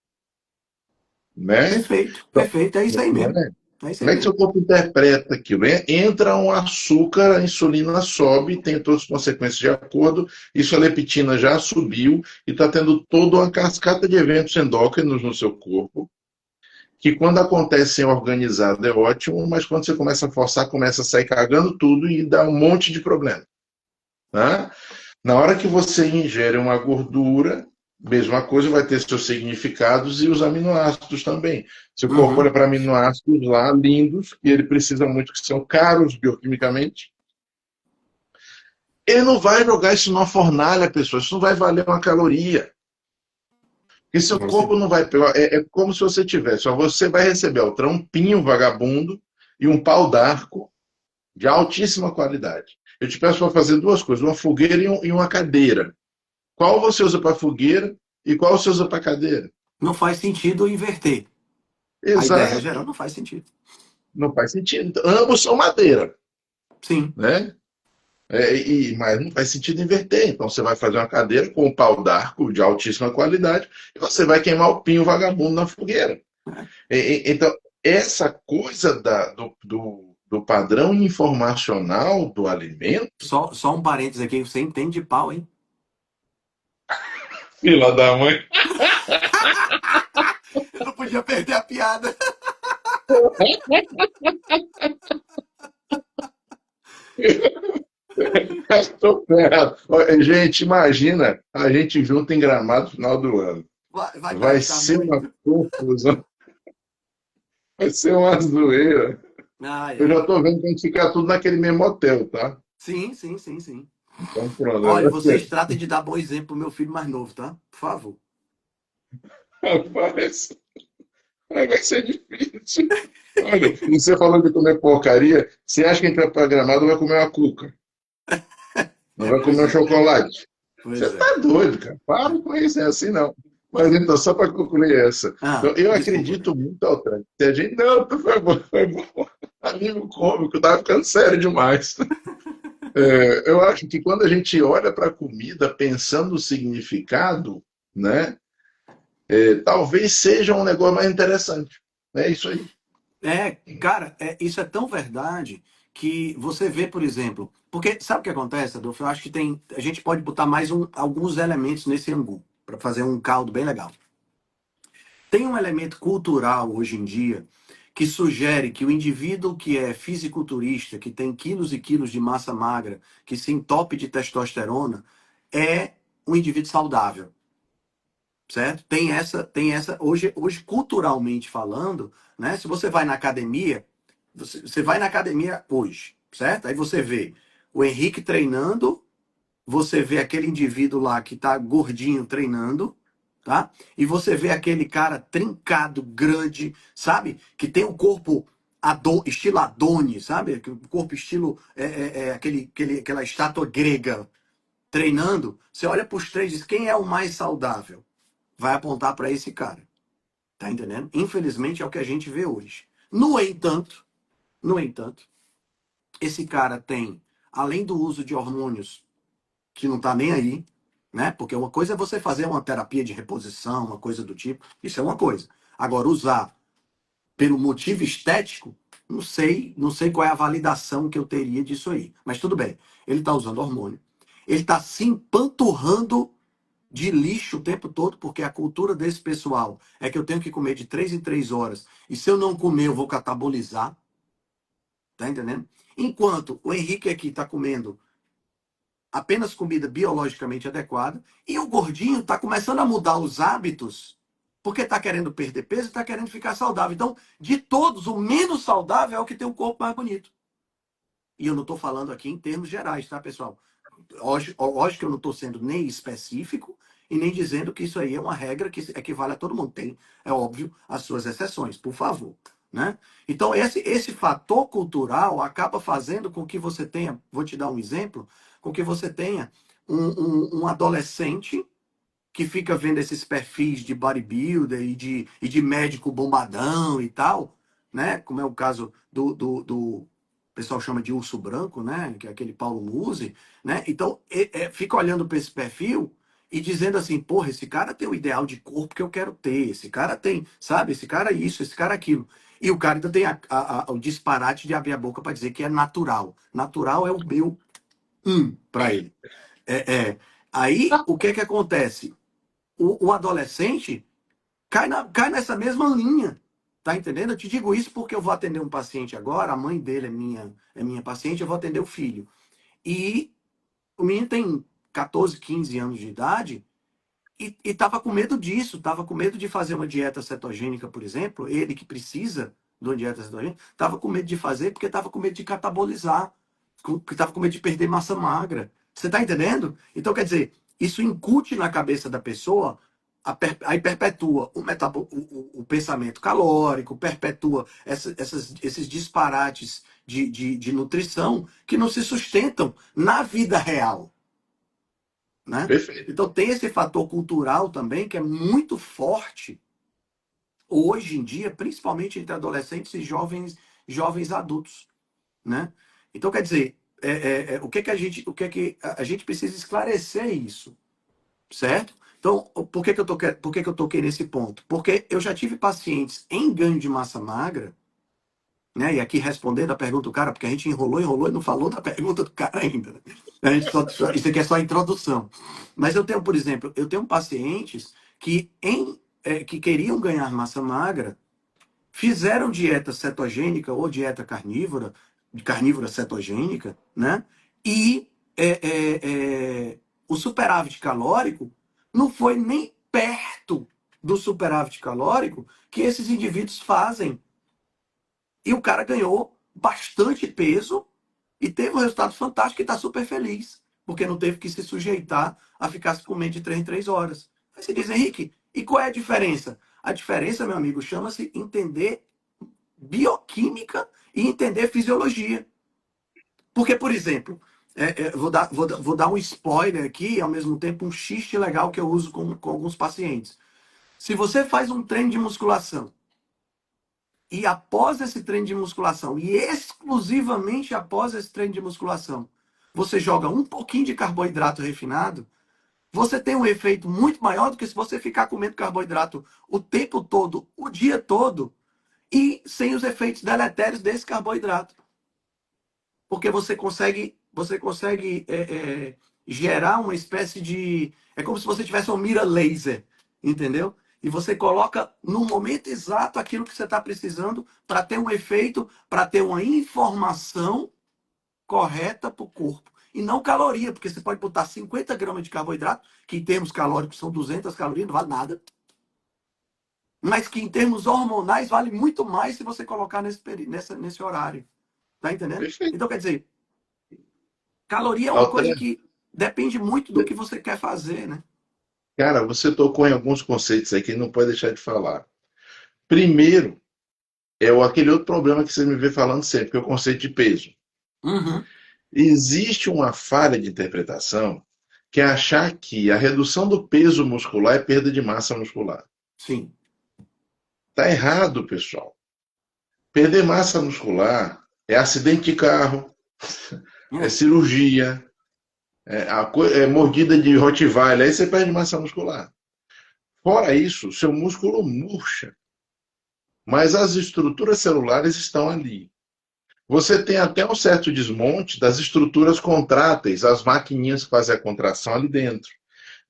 né? Perfeito. Então, Perfeito. É isso aí não mesmo. é? É isso aí Como é que seu mesmo. corpo interpreta aquilo? Entra um açúcar, a insulina sobe, tem todas as consequências de acordo, isso a leptina já subiu e está tendo toda uma cascata de eventos endócrinos no seu corpo, que quando acontecem organizado é ótimo, mas quando você começa a forçar, começa a sair cagando tudo e dá um monte de problema. Né? Na hora que você ingere uma gordura, mesma coisa vai ter seus significados e os aminoácidos também. Você incorpora Uhum. para aminoácidos lá lindos, que ele precisa muito, que são caros bioquimicamente. Ele não vai jogar isso numa fornalha, pessoal. Isso não vai valer uma caloria. E seu É isso corpo aí. não vai pegar. É como se você tivesse. Ó, você vai receber o trampinho vagabundo e um pau d'arco de altíssima qualidade. Eu te peço para fazer duas coisas: uma fogueira e uma cadeira. Qual você usa para fogueira e qual você usa para cadeira? Não faz sentido inverter. A ideia Exato. geral não faz sentido. Não faz sentido. Então, ambos são madeira, Sim. né? Mas não faz sentido inverter. Então você vai fazer uma cadeira com um pau d'arco de altíssima qualidade e você vai queimar o pinho vagabundo na fogueira. É. Então, essa coisa do padrão informacional do alimento, Só um parênteses aqui. Você entende de pau, hein? fila da mãe, Eu não podia perder a piada. estou ferrado. Gente, imagina a gente junto em Gramado no final do ano. Vai Vai gastar ser uma muito. confusão, vai ser uma zoeira. Ai, Eu já ai. estou vendo que a gente ficar tudo naquele mesmo hotel, tá? Sim, sim, sim, sim. Então, pronto. Olha, vocês tratem de dar bom exemplo pro meu filho mais novo, tá? Por favor. Rapaz, vai ser difícil. Olha, e você falando de comer porcaria, você acha que a gente vai para Gramado vai comer uma cuca? Não É, vai comer pois um é. chocolate? Você Pois é. tá doido, cara. Para com isso, é assim não. Mas então, só para concluir essa. Então, Ah, eu desculpa. acredito muito, Altran. Se a gente. Não, foi bom, foi bom. Amigo cômico, tava ficando sério demais. Eu acho que quando a gente olha para a comida pensando no significado, né, talvez seja um negócio mais interessante. É isso aí. É, cara, isso é tão verdade que você vê, por exemplo, porque sabe o que acontece, Adolfo? Eu acho que a gente pode botar mais alguns elementos nesse angu para fazer um caldo bem legal. Tem um elemento cultural hoje em dia que sugere que o indivíduo que é fisiculturista, que tem quilos e quilos de massa magra, que se entope de testosterona, é um indivíduo saudável, certo? Hoje culturalmente falando, né? Se você vai na academia, você vai na academia hoje, certo? Aí você vê o Henrique treinando, você vê aquele indivíduo lá que tá gordinho treinando, tá? E você vê aquele cara trincado, grande, sabe? Que tem um corpo estilo Adonis, sabe? O corpo estilo aquela estátua grega treinando. Você olha para os três e diz, quem é o mais saudável? Vai apontar para esse cara. Tá entendendo? Infelizmente é o que a gente vê hoje. No entanto, esse cara tem, além do uso de hormônios que não tá nem aí, né? Porque uma coisa é você fazer uma terapia de reposição, uma coisa do tipo, isso é uma coisa. Agora, usar pelo motivo estético, não sei qual é a validação que eu teria disso aí. Mas tudo bem. Ele está usando hormônio. Ele está se empanturrando de lixo o tempo todo, porque a cultura desse pessoal é que eu tenho que comer de 3 em 3 horas. E se eu não comer, eu vou catabolizar. Tá entendendo? Enquanto o Henrique aqui está comendo apenas comida biologicamente adequada, e o gordinho está começando a mudar os hábitos, porque está querendo perder peso e está querendo ficar saudável. Então, de todos, o menos saudável é o que tem o corpo mais bonito. E eu não estou falando aqui em termos gerais, tá, pessoal? Lógico que eu não estou sendo nem específico e nem dizendo que isso aí é uma regra que equivale a todo mundo. Tem, é óbvio, as suas exceções, por favor. Né? Então, esse fator cultural acaba fazendo com que você tenha, vou te dar um exemplo, com que você tenha um adolescente que fica vendo esses perfis de bodybuilder e de médico bombadão e tal, né? Como é o caso o pessoal chama de urso branco, né? Que é aquele Paulo Musi, né? Então, fica olhando para esse perfil e dizendo assim, porra, esse cara tem o ideal de corpo que eu quero ter, esse cara tem, sabe? Esse cara isso, esse cara aquilo. E o cara ainda tem o disparate de abrir a boca para dizer que é natural. Natural é o meu para ele. Aí, o que acontece? O adolescente cai nessa mesma linha. Tá entendendo? Eu te digo isso porque eu vou atender um paciente agora, a mãe dele é minha paciente, eu vou atender o filho. E o menino tem 14, 15 anos de idade e tava com medo disso, tava com medo de fazer uma dieta cetogênica, por exemplo, ele que precisa de uma dieta cetogênica, tava com medo de fazer porque tava com medo de catabolizar, que tava com medo de perder massa magra. Você tá entendendo? Então, quer dizer, isso incute na cabeça da pessoa, aí perpetua o pensamento calórico, perpetua esses disparates de nutrição que não se sustentam na vida real, né? Perfeito. Então tem esse fator cultural também que é muito forte hoje em dia, principalmente entre adolescentes e jovens adultos, né? Então quer dizer, o que a gente precisa esclarecer isso, certo? Então, por que que eu toquei nesse ponto? Porque eu já tive pacientes em ganho de massa magra, né? E aqui respondendo a pergunta do cara, porque a gente enrolou e não falou da pergunta do cara ainda. Né? Isso aqui é só a introdução. Mas eu tenho, por exemplo, pacientes que queriam ganhar massa magra, fizeram dieta cetogênica ou dieta carnívora cetogênica, né? E o superávit calórico não foi nem perto do superávit calórico que esses indivíduos fazem. E o cara ganhou bastante peso e teve um resultado fantástico e está super feliz, porque não teve que se sujeitar a ficar se comendo de 3 em 3 horas. Aí você diz, Henrique, e qual é a diferença? A diferença, meu amigo, chama-se entender bioquímica e entender fisiologia. Porque, por exemplo, vou dar um spoiler aqui e, ao mesmo tempo, um xiste legal que eu uso com alguns pacientes. Se você faz um treino de musculação e após esse treino de musculação, e exclusivamente após esse treino de musculação, você joga um pouquinho de carboidrato refinado, você tem um efeito muito maior do que se você ficar comendo carboidrato o tempo todo, o dia todo, e sem os efeitos deletérios desse carboidrato. Porque você consegue gerar uma espécie de. É como se você tivesse uma mira laser, entendeu? E você coloca no momento exato aquilo que você está precisando para ter um efeito, para ter uma informação correta para o corpo. E não caloria, porque você pode botar 50 gramas de carboidrato, que em termos calóricos são 200 calorias, não vale nada. Mas que em termos hormonais vale muito mais se você colocar nesse horário. Tá entendendo? Perfeito. Então, quer dizer, caloria é uma coisa Altran, que depende muito do que você quer fazer, né? cara, você tocou em alguns conceitos aí que não pode deixar de falar. Primeiro, aquele outro problema que você me vê falando sempre, que é o conceito de peso. Uhum. Existe uma falha de interpretação que é achar que a redução do peso muscular é perda de massa muscular. Sim. Tá errado, pessoal. Perder massa muscular é acidente de carro, é É. cirurgia, é mordida de Rottweiler, aí você perde massa muscular. Fora isso, seu músculo murcha. mas as estruturas celulares estão ali. Você tem até um certo desmonte das estruturas contráteis, as maquininhas que fazem a contração ali dentro.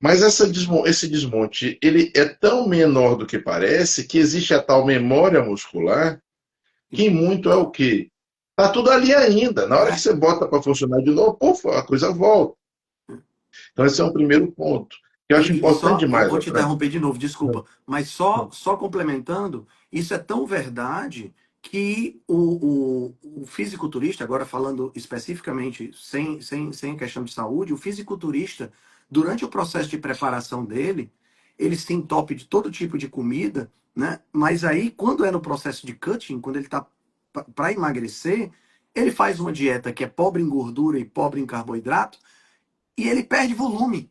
Mas esse desmonte ele é tão menor do que parece que existe a tal memória muscular que muito é o quê? Tá tudo ali ainda. Na hora que É. você bota para funcionar de novo, pô, a coisa volta. Então esse é um primeiro ponto que eu acho E importante só, demais, vou te Altran. interromper de novo, desculpa, mas só complementando, isso é tão verdade que o fisiculturista, agora falando especificamente, sem questão de saúde, o fisiculturista, durante o processo de preparação dele, ele se entope de todo tipo de comida, né? Mas aí, quando é no processo de cutting, quando ele está para emagrecer, ele faz uma dieta que é pobre em gordura e pobre em carboidrato, e ele perde volume.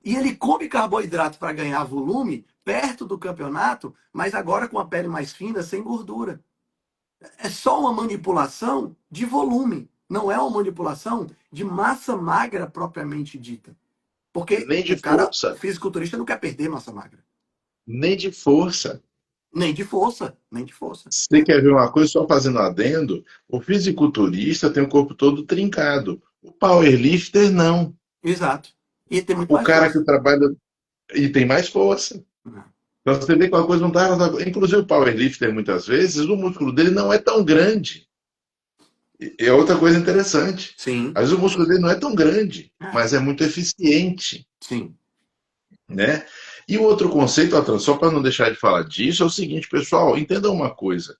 E ele come carboidrato para ganhar volume perto do campeonato, mas agora com a pele mais fina, sem gordura. É só uma manipulação de volume, não é uma manipulação de massa magra propriamente dita. Porque Nem de o cara, o força, fisiculturista não quer perder massa magra. nem de força. Nem de força, nem de força. Você Né? quer ver uma coisa, só fazendo um adendo? O fisiculturista tem o corpo todo trincado. O powerlifter não. Exato. E tem muito O mais cara que força. trabalha e tem mais força. Então você vê que uma coisa não está. Inclusive o powerlifter, muitas vezes, o músculo dele não é tão grande. É outra coisa interessante. Sim, Às vezes o músculo dele não é tão grande, é, mas é muito eficiente, sim, né? E o outro conceito, Atan, só para não deixar de falar disso, é o seguinte, pessoal, entendam uma coisa.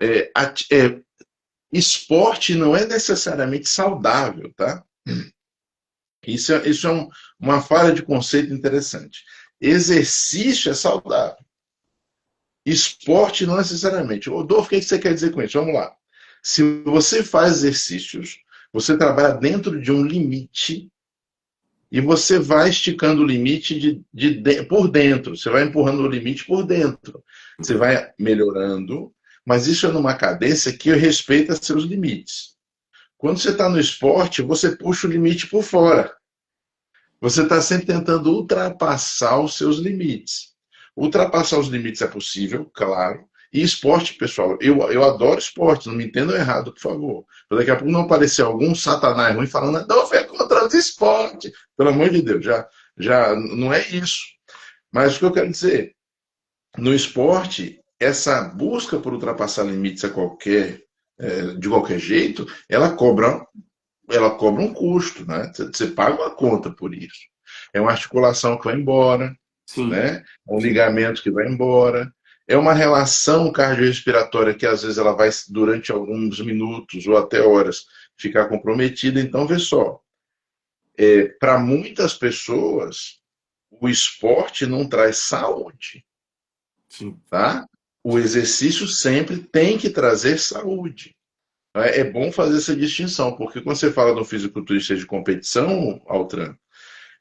É, esporte não é necessariamente saudável, tá? Isso é uma falha de conceito interessante. Exercício é saudável. Esporte não necessariamente. Rodolfo, o que você quer dizer com isso? Vamos lá. Se você faz exercícios, você trabalha dentro de um limite e você vai esticando o limite por dentro. Você vai empurrando o limite por dentro. Você vai melhorando, mas isso é numa cadência que respeita seus limites. Quando você está no esporte, você puxa o limite por fora. Você está sempre tentando ultrapassar os seus limites. Ultrapassar os limites é possível, claro. E esporte, pessoal, eu adoro esporte, não me entendam errado, por favor. Daqui a pouco não aparecer algum satanás ruim falando, não, é contra os esportes. Pelo amor de Deus, já não é isso. Mas o que eu quero dizer, no esporte, essa busca por ultrapassar limites de qualquer jeito, ela cobra um custo, né? Você paga uma conta por isso. É uma articulação que vai embora, sim, né? É um sim. ligamento que vai embora. É uma relação cardiorrespiratória que às vezes ela vai, durante alguns minutos ou até horas, ficar comprometida. Então, vê só, para muitas pessoas, o esporte não traz saúde, Sim. tá? O exercício sempre tem que trazer saúde. É bom fazer essa distinção, porque quando você fala de um fisiculturista de competição, Altran,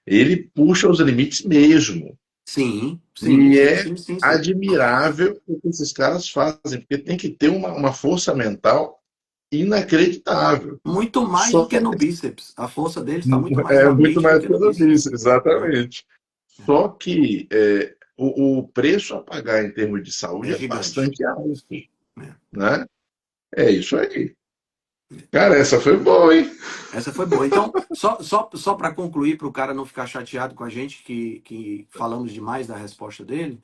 ele puxa os limites mesmo. Sim, sim, E sim, é sim, sim, sim. admirável o que esses caras fazem, porque tem que ter uma força mental inacreditável. Muito mais do Só que no bíceps. A força dele está muito mais é na muito mente do mais que que no eu bíceps. disse, Né? exatamente. Só que o preço a pagar em termos de É saúde é gigante. bastante alto, Né? né? É isso aí. Cara, essa foi boa, hein? Essa foi boa. Então, só para concluir, para o cara não ficar chateado com a gente, que falamos demais da resposta dele,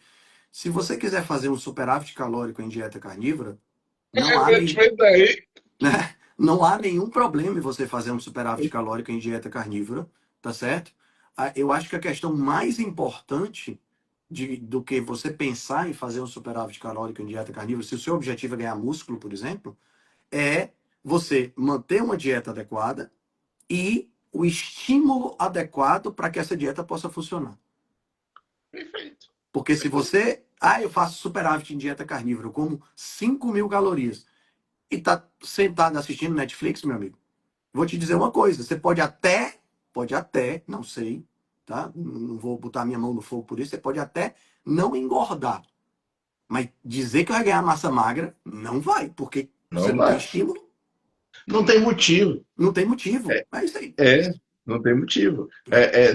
se você quiser fazer um superávit calórico em dieta carnívora, não há, nem, Mas daí. né? Não há nenhum problema em você fazer um superávit calórico em dieta carnívora, tá certo? Eu acho que a questão mais importante do que você pensar em fazer um superávit calórico em dieta carnívora, se o seu objetivo é ganhar músculo, por exemplo, é você manter uma dieta adequada e o estímulo adequado para que essa dieta possa funcionar. Perfeito. Porque se Perfeito. você, eu faço superávit em dieta carnívora, eu como 5.000 calorias e tá sentado assistindo Netflix, meu amigo, vou te dizer uma coisa, você pode até, não sei, tá? Não vou botar minha mão no fogo por isso, você pode até não engordar, mas dizer que vai ganhar massa magra, não vai, porque você Não não tem vai. estímulo, Não tem motivo. não tem motivo. É isso aí. Não tem motivo. É.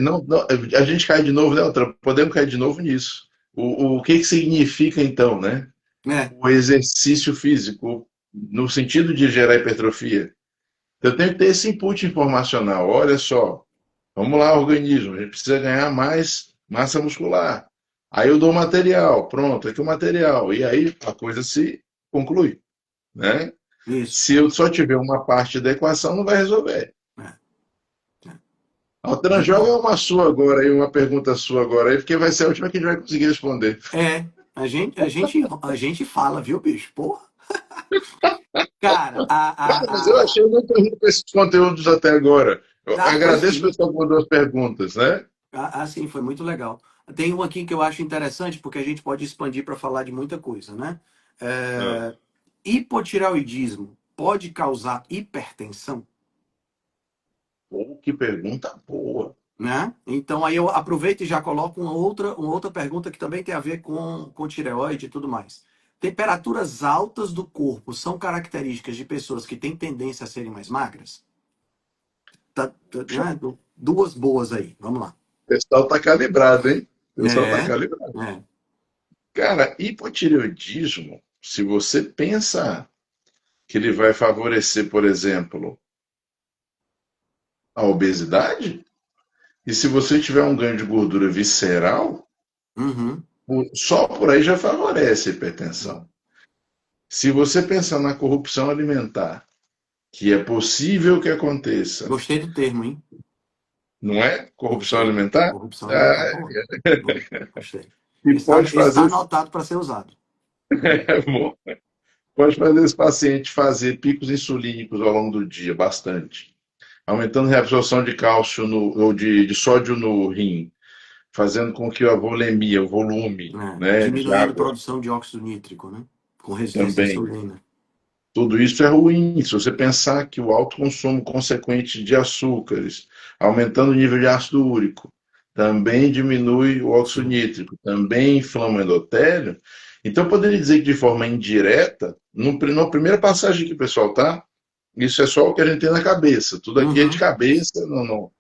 A gente cai de novo, né, Outra? Podemos cair de novo nisso. O que significa, então, né? É, o exercício físico, no sentido de gerar hipertrofia. Eu tenho que ter esse input informacional. Olha só, vamos lá, organismo, a gente precisa ganhar mais massa muscular. Aí eu dou o material, pronto, aqui o material. E aí a coisa se conclui, né? isso. Se eu só tiver uma parte da equação, não vai resolver. É, é. Altran, Muito joga bom. uma sua agora aí, uma pergunta sua agora aí, porque vai ser a última que a gente vai conseguir responder. É, a gente fala, viu, bicho? Porra. Cara, Cara, mas eu achei muito rico esses conteúdos até agora. Eu foi agradeço o sim. pessoal que mandou as perguntas, né? Sim, foi muito legal. Tem um aqui que eu acho interessante, porque a gente pode expandir para falar de muita coisa, né? Ah, É, hipotireoidismo pode causar hipertensão? pô, que pergunta boa. Né? Então aí eu aproveito e já coloco uma outra pergunta que também tem a ver com tireoide e tudo mais. Temperaturas altas do corpo são características de pessoas que têm tendência a serem mais magras? Né? Duas boas aí, vamos lá. O pessoal tá calibrado, hein? O pessoal tá É, calibrado. é. Cara, hipotireoidismo, se você pensa que ele vai favorecer, por exemplo, a obesidade, e se você tiver um ganho de gordura visceral, Uhum. só por aí já favorece a hipertensão. Se você pensar na corrupção alimentar, que é possível que aconteça, Gostei do termo, hein? não é? Corrupção Gostei. alimentar? Corrupção alimentar, Ah, boa. Boa. Gostei. e pode Está fazer, anotado para ser usado. bom, pode fazer esse paciente fazer picos insulínicos ao longo do dia, bastante. Aumentando a reabsorção de cálcio ou de sódio no rim, fazendo com que a volemia, o volume, Né? né, de Diminuindo a água produção de óxido nítrico, né? Com resistência à também. insulina. Tudo isso é ruim. Se você pensar que o alto consumo consequente de açúcares, aumentando o nível de ácido úrico, também diminui o óxido Sim. nítrico, também inflama o endotélio. Então, eu poderia dizer que de forma indireta, na primeira passagem que o pessoal tá, isso é só o que a gente tem na cabeça. Tudo aqui é de Uhum. cabeça, não, não.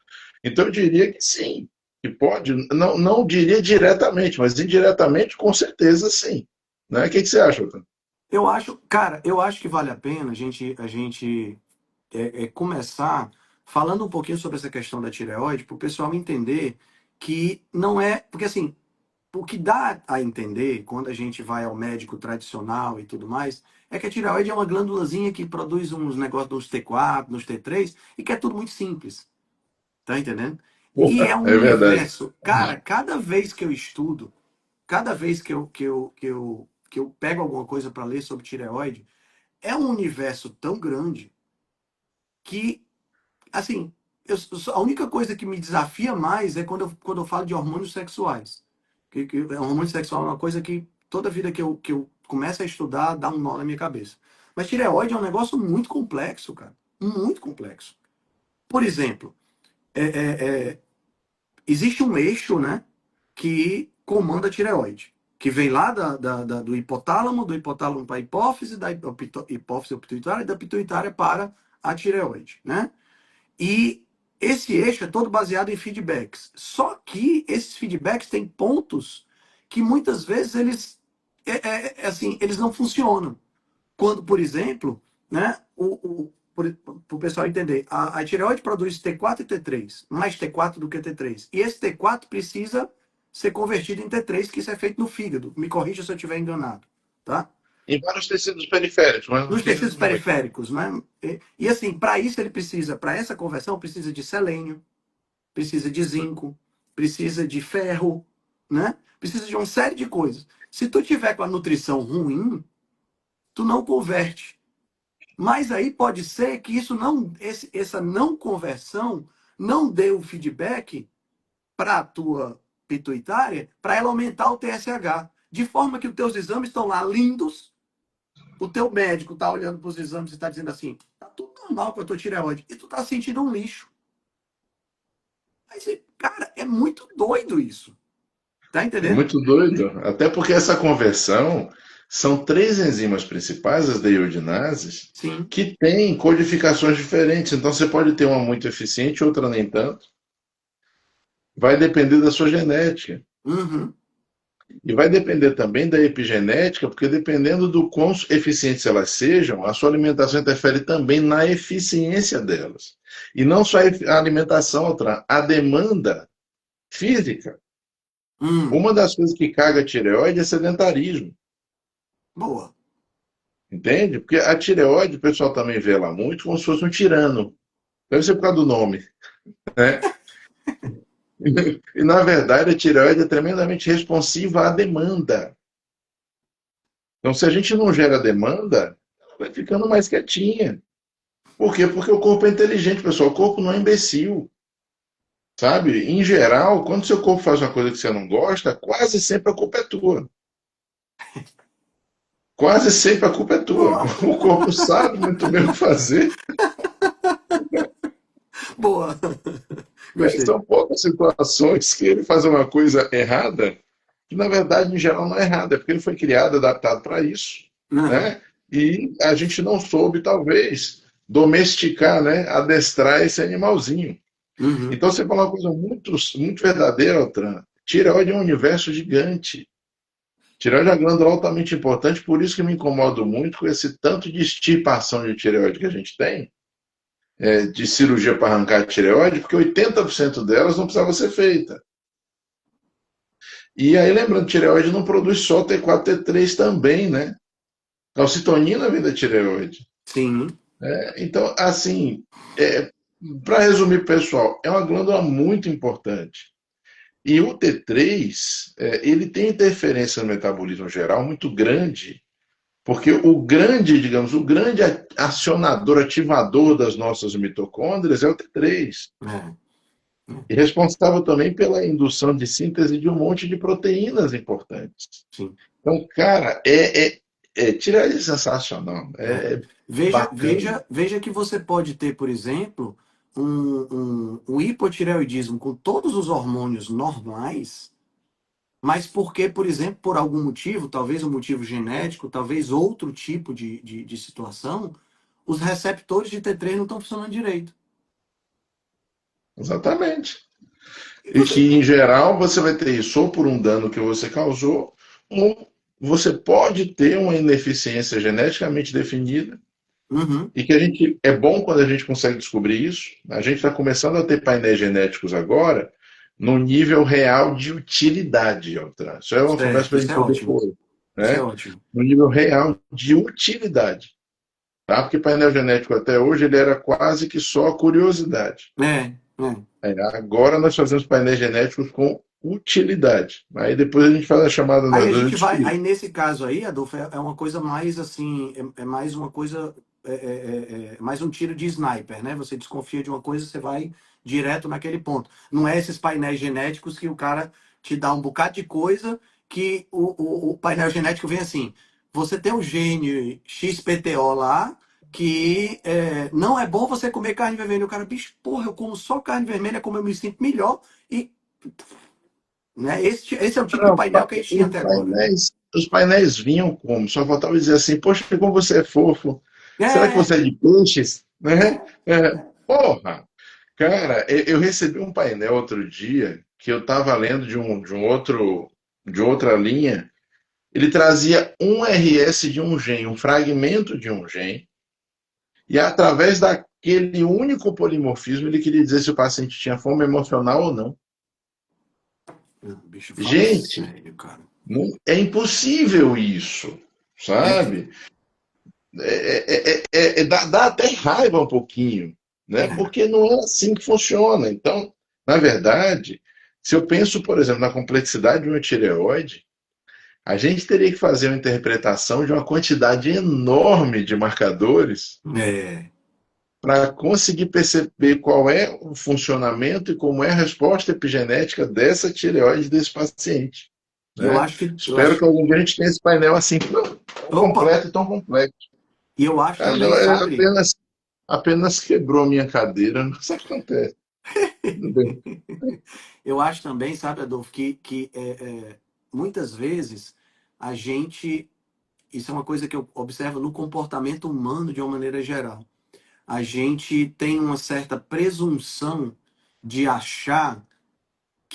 Então, eu diria que sim, que pode. Não, não diria diretamente, mas indiretamente, com certeza, sim. Né? O que você acha, Otávio? Eu acho que vale a pena a gente começar falando um pouquinho sobre essa questão da tireoide, para o pessoal entender que não é. Porque assim, o que dá a entender quando a gente vai ao médico tradicional e tudo mais, é que a tireoide é uma glândulazinha que produz uns negócios nos T4, nos T3, e que é tudo muito simples. Tá entendendo? E é Porra, um é verdade. universo. Cara, cada vez que eu estudo, cada vez que eu pego alguma coisa para ler sobre tireoide, é um universo tão grande que, assim, a única coisa que me desafia mais é quando eu falo de hormônios sexuais. Hormônio sexual é uma coisa que toda vida que eu começo a estudar dá um nó na minha cabeça. Mas tireoide é um negócio muito complexo, cara. Muito complexo. Por exemplo, é, é, é, existe um eixo, né, que comanda a tireoide, que vem lá do hipotálamo para a hipófise, da hipófise para pituitária, e da pituitária para a tireoide, né? E esse eixo é todo baseado em feedbacks. Só que esses feedbacks têm pontos que muitas vezes assim, eles não funcionam. Quando, por exemplo, né, para o pessoal entender, a tireoide produz T4 e T3, mais T4 do que T3. E esse T4 precisa ser convertido em T3, que isso é feito no fígado. Me corrija se eu estiver enganado. Tá? Em vários tecidos periféricos, mas no Nos tecidos fígado muito. periféricos, né? E assim, para isso ele precisa, para essa conversão, precisa de selênio, precisa de zinco, precisa de ferro, né? Precisa de uma série de coisas. Se tu tiver com a nutrição ruim, tu não converte. Mas aí pode ser que essa não conversão não dê o feedback para a tua pituitária para ela aumentar o TSH. De forma que os teus exames estão lá lindos, o teu médico está olhando para os exames e está dizendo assim, tá tudo normal com a tua tireoide, e tu tá sentindo um lixo. Mas, cara, é muito doido isso. Tá É entendendo? muito doido. Até porque essa conversão são três enzimas principais, as deiodinases, Sim. que têm codificações diferentes. Então você pode ter uma muito eficiente, outra nem tanto. Vai depender da sua genética. Uhum. E vai depender também da epigenética, porque dependendo do quão eficientes elas sejam, a sua alimentação interfere também na eficiência delas. E não só a alimentação, outra, a demanda física. Hum, Uma das coisas que caga a tireoide é sedentarismo, boa. entende? Porque a tireoide, o pessoal também vê ela muito como se fosse um tirano. Deve ser por causa do nome, né? E na verdade a tireoide é tremendamente responsiva à demanda. Então, se a gente não gera demanda, ela vai ficando mais quietinha. Por quê? Porque o corpo é inteligente, pessoal. O corpo não é imbecil, sabe? Em geral, quando seu corpo faz uma coisa que você não gosta, quase sempre a culpa é tua. Quase sempre a culpa é tua. Boa. O corpo sabe muito bem o que fazer. Boa. Né? Gostei. São poucas situações que ele faz uma coisa errada, que na verdade, em geral, não é errada, é porque ele foi criado, adaptado para isso. Aham. Né? E a gente não soube, talvez, domesticar, né? Adestrar esse animalzinho. Uhum. Então você falou uma coisa muito, muito verdadeira, Altran. Tireoide é um universo gigante. Tireoide é uma glândula altamente importante, por isso que me incomodo muito com esse tanto de extirpação de tireoide que a gente tem, de cirurgia para arrancar a tireoide, porque 80% delas não precisava ser feita. E aí, lembrando, tireoide não produz só T4, T3 também, né? Calcitonina vem da tireoide. Sim. Então, assim, é, para resumir, pessoal, é uma glândula muito importante. E o T3, ele tem interferência no metabolismo geral muito grande, porque o grande, digamos, o grande acionador, ativador das nossas mitocôndrias é o T3. É. E responsável também pela indução de síntese de um monte de proteínas importantes. Sim. Então, cara, tireoide é sensacional, É. é Veja, bacana. veja, veja que você pode ter, por exemplo, um hipotireoidismo com todos os hormônios normais, mas porque, por exemplo, por algum motivo, talvez um motivo genético, talvez outro tipo de situação, os receptores de T3 não estão funcionando direito. Exatamente. E E você. que, em geral, você vai ter isso ou por um dano que você causou, ou você pode ter uma ineficiência geneticamente definida, Uhum. e que a gente é bom quando a gente consegue descobrir isso. A gente está começando a ter painéis genéticos agora no nível real de utilidade, Altran. Isso é uma conversa Certo, para a isso gente é ter ótimo. depois, Isso é né? ótimo. No nível real de utilidade, tá? Porque painel genético até hoje ele era quase que só curiosidade. É, é. Agora nós fazemos painéis genéticos com utilidade. Aí depois a gente faz a chamada Aí das a duas gente de vai, espírito. aí nesse caso aí, Adolfo, é uma coisa mais assim, é mais uma coisa, é mais um tiro de sniper, né? Você desconfia de uma coisa, você vai direto naquele ponto. Não é esses painéis genéticos que o cara te dá um bocado de coisa que o painel genético vem assim, você tem um gene XPTO lá que não é bom você comer carne vermelha. O cara, bicho, porra, eu como só carne vermelha, como eu me sinto melhor e, né? Esse é o tipo de Não, painel que a gente tinha até agora. os painéis vinham como? Só faltava dizer assim, poxa, como você é fofo. Será que É, você é de peixes? Né? é. Porra! Cara, eu recebi um painel outro dia que eu estava lendo de outra linha. Ele trazia um RS de um gene, um fragmento de um gene, e através daquele único polimorfismo ele queria dizer se o paciente tinha fome emocional ou não. Não, bicho, fala Gente, sério, cara. é impossível isso, É, sabe? Dá até raiva um pouquinho, né? é. Porque não é assim que funciona. Então, na verdade, se eu penso, por exemplo, na complexidade de uma tireoide, a gente teria que fazer uma interpretação de uma quantidade enorme de marcadores É. para conseguir perceber qual é o funcionamento e como é a resposta epigenética dessa tireoide desse paciente. E eu Né? acho que. Eu Espero acho, que algum dia a gente tenha esse painel assim tão opa! completo e tão complexo. E eu acho Ah, não, também, sabe? apenas quebrou a minha cadeira, mas acontece. Tudo bem. Eu acho também, sabe, Adolfo, que muitas vezes a gente. Isso é uma coisa que eu observo no comportamento humano de uma maneira geral. A gente tem uma certa presunção de achar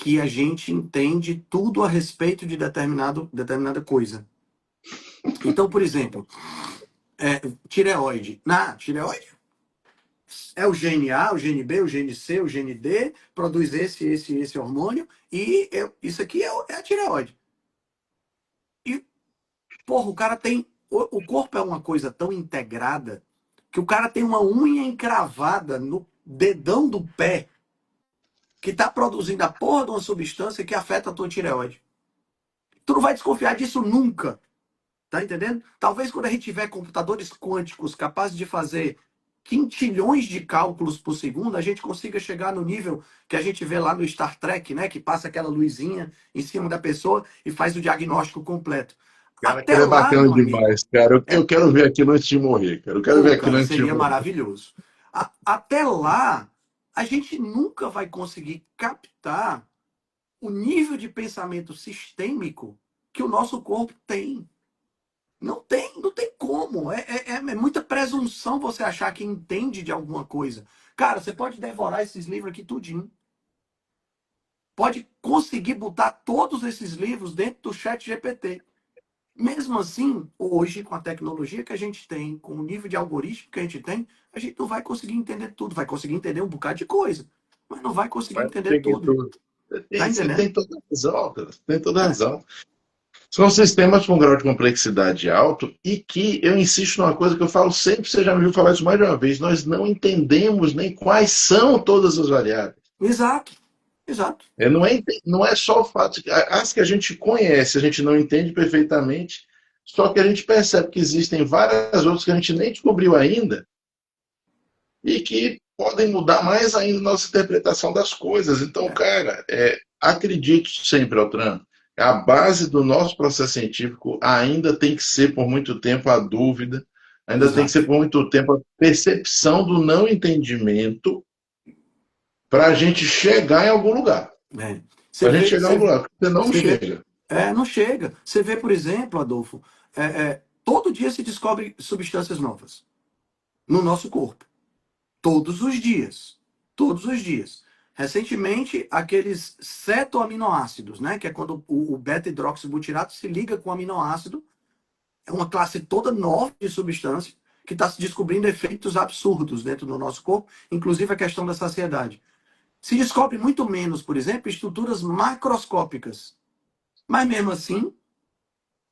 que a gente entende tudo a respeito de determinada coisa. Então, por exemplo, tireoide. Na tireoide é o gene A, o gene B, o gene C, o gene D, produz esse hormônio, e isso aqui é a tireoide. E, porra, o cara tem. O corpo é uma coisa tão integrada que o cara tem uma unha encravada no dedão do pé que tá produzindo a porra de uma substância que afeta a tua tireoide. Tu não vai desconfiar disso nunca. Tá entendendo? Talvez quando a gente tiver computadores quânticos capazes de fazer quintilhões de cálculos por segundo, a gente consiga chegar no nível que a gente vê lá no Star Trek, né? Que passa aquela luzinha em cima da pessoa e faz o diagnóstico completo. Cara, Até aquilo é lá, bacana meu amigo, demais, cara. Eu quero ver aquilo antes de morrer, cara. Eu quero ver pô, aquilo cara, antes de seria morrer. maravilhoso. Até lá, a gente nunca vai conseguir captar o nível de pensamento sistêmico que o nosso corpo tem. Não tem como. É muita presunção você achar que entende de alguma coisa. Cara, você pode devorar esses livros aqui tudinho. Pode conseguir botar todos esses livros dentro do chat GPT. Mesmo assim, hoje, com a tecnologia que a gente tem, com o nível de algoritmo que a gente não vai conseguir entender tudo. Vai conseguir entender um bocado de coisa, mas não vai conseguir Mas entender cheguei tudo. tudo. Tá Você tem entendendo? toda a razão, cara. Você tem toda a É, razão. São sistemas com grau de complexidade alto e que eu insisto numa coisa que eu falo sempre, você já me viu falar isso mais de uma vez, nós não entendemos nem quais são todas as variáveis. exato, exato. Não é só o fato de que as que a gente conhece, a gente não entende perfeitamente, só que a gente percebe que existem várias outras que a gente nem descobriu ainda e que podem mudar mais ainda a nossa interpretação das coisas. Então, É, cara, acredite sempre, Altran, a base do nosso processo científico ainda tem que ser por muito tempo a dúvida, ainda tem que ser exato. por muito tempo a percepção do não entendimento para a gente chegar em algum lugar. É. Você Para a gente vê, chegar em algum você, lugar, porque você não você vê, chega. não chega. Você vê, por exemplo, Adolfo, todo dia se descobre substâncias novas no nosso corpo. Todos os dias. Todos os dias. Recentemente, aqueles cetoaminoácidos, né? Que é quando o beta-hidroxibutirato se liga com o aminoácido. É uma classe toda nova de substância que está se descobrindo efeitos absurdos dentro do nosso corpo, inclusive a questão da saciedade. Se descobre muito menos, por exemplo, estruturas macroscópicas. Mas mesmo assim,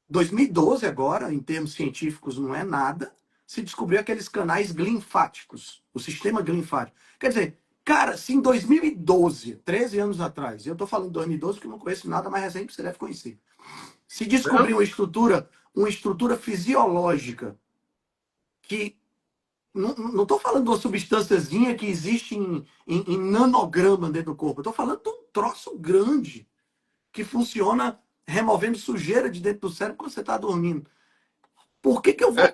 2012 agora, em termos científicos, não é nada, se descobriu aqueles canais linfáticos, o sistema linfático. Quer dizer, cara, se em 2012, 13 anos atrás, eu estou falando de 2012 porque eu não conheço nada mais recente que você deve conhecer, se descobriu uma estrutura fisiológica que não estou falando de uma substânciazinha que existe em nanograma dentro do corpo, estou falando de um troço grande que funciona removendo sujeira de dentro do cérebro quando você está dormindo. Por que eu vou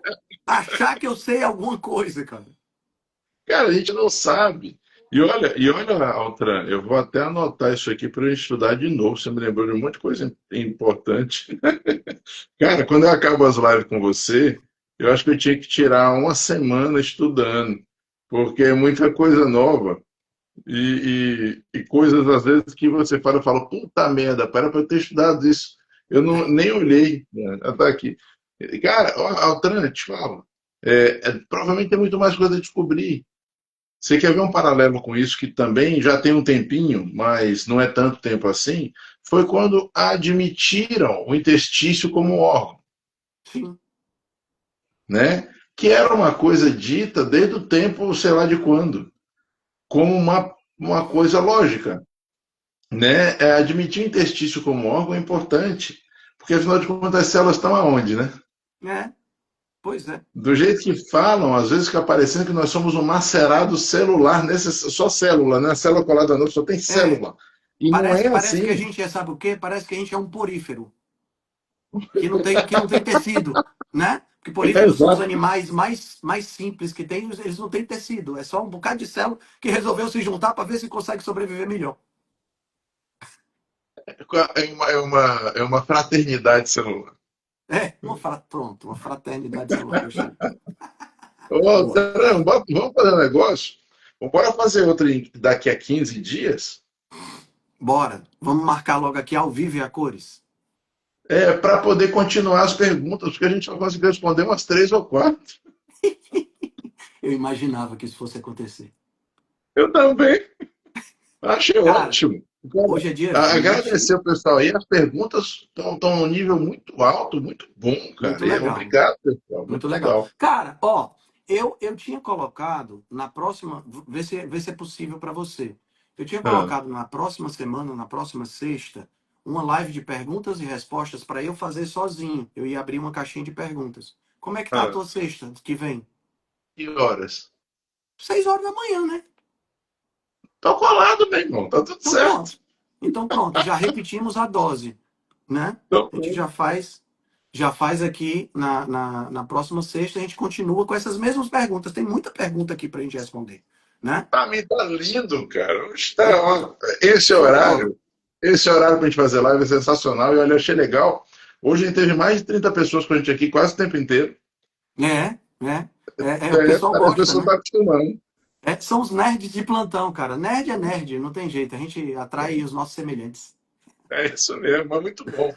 achar que eu sei alguma coisa, cara? Cara, a gente não sabe. E olha, Altran, eu vou até anotar isso aqui para eu estudar de novo. Você me lembrou de um monte de coisa importante. Cara, quando eu acabo as lives com você, eu acho que eu tinha que tirar uma semana estudando, porque é muita coisa nova e coisas às vezes que você fala, eu falo, puta merda, para eu ter estudado isso. Eu não, É, nem olhei, né? Tá aqui. Cara, Altran, te falo, provavelmente tem muito mais coisa a descobrir. Você quer ver um paralelo com isso, que também já tem um tempinho, mas não é tanto tempo assim? Foi quando admitiram o interstício como um órgão, sim. né? Que era uma coisa dita desde o tempo, sei lá de quando, como uma coisa lógica, né? Admitir o interstício como órgão é importante, porque afinal de contas as células estão aonde, né? É, pois é. Do jeito que falam, às vezes fica parecendo que nós somos um macerado celular, só célula, né? A célula colada não, só tem É, célula. E não é parece que a assim. gente sabe o quê? Parece que a gente é um porífero, que não tem tecido, né? Porque poríferos são os Exato. animais mais simples que tem, eles não têm tecido. É só um bocado de célula que resolveu se juntar para ver se consegue sobreviver melhor. É uma fraternidade celular. Pronto, uma fraternidade celular, gostei. Ô, Boa. vamos fazer um negócio? Bora fazer outro daqui a 15 dias? Bora. Vamos marcar logo aqui ao vivo e a cores. Para poder continuar as perguntas, porque a gente só conseguiu responder umas três ou quatro. Eu imaginava que isso fosse acontecer. Eu também. Achei Cara, ótimo. hoje Cara, é dia 20. agradecer o pessoal aí. As perguntas estão num nível muito alto, muito bom, Muito cara. E legal. obrigado, pessoal. Muito Muito legal. legal. Cara, ó, eu tinha colocado na próxima. Vê se é possível para você. Eu tinha Ah, colocado na próxima semana, na próxima sexta, uma live de perguntas e respostas para eu fazer sozinho. Eu ia abrir uma caixinha de perguntas. Como é que tá a ah. tua sexta que vem? Que horas? 6 horas da manhã, né? Tô colado, meu irmão. Tá tudo Então pronto. certo. Então pronto, já repetimos a dose, né? Tô A gente bem. já faz aqui na próxima sexta, a gente continua com essas mesmas perguntas. Tem muita pergunta aqui para a gente responder, né? Pra mim tá lindo, cara. Hoje E- esse Show de bola. horário, esse horário pra gente fazer live é sensacional. E olha, eu achei legal. Hoje a gente teve mais de 30 pessoas com a gente aqui quase o tempo inteiro. O pessoal Parece que a gosta, pessoa né? tá acostumando. São os nerds de plantão, cara. Nerd é nerd, não tem jeito. A gente atrai os nossos semelhantes. É isso mesmo, mas muito bom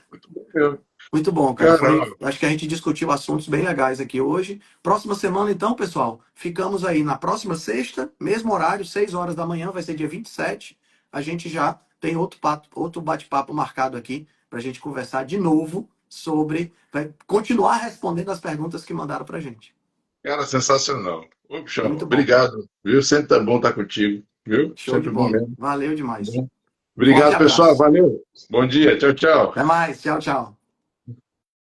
mesmo. Muito bom, cara. Cara, ó, Acho que a gente discutiu assuntos bem legais aqui hoje. Próxima semana, então, pessoal, ficamos aí na próxima sexta, mesmo horário, 6 horas da manhã, vai ser dia 27. A gente já tem outro bate-papo marcado aqui para a gente conversar de novo sobre. Vai continuar respondendo as perguntas que mandaram para gente. cara, sensacional. Ô, bichão, Muito bom. obrigado, viu? Sempre tá bom estar contigo, viu? Show de Sempre bom bola. mesmo. Valeu Tá demais. bom? Forte Obrigado, pessoal. abraço. Valeu. Bom dia. Tchau, tchau. Até mais. Tchau, tchau.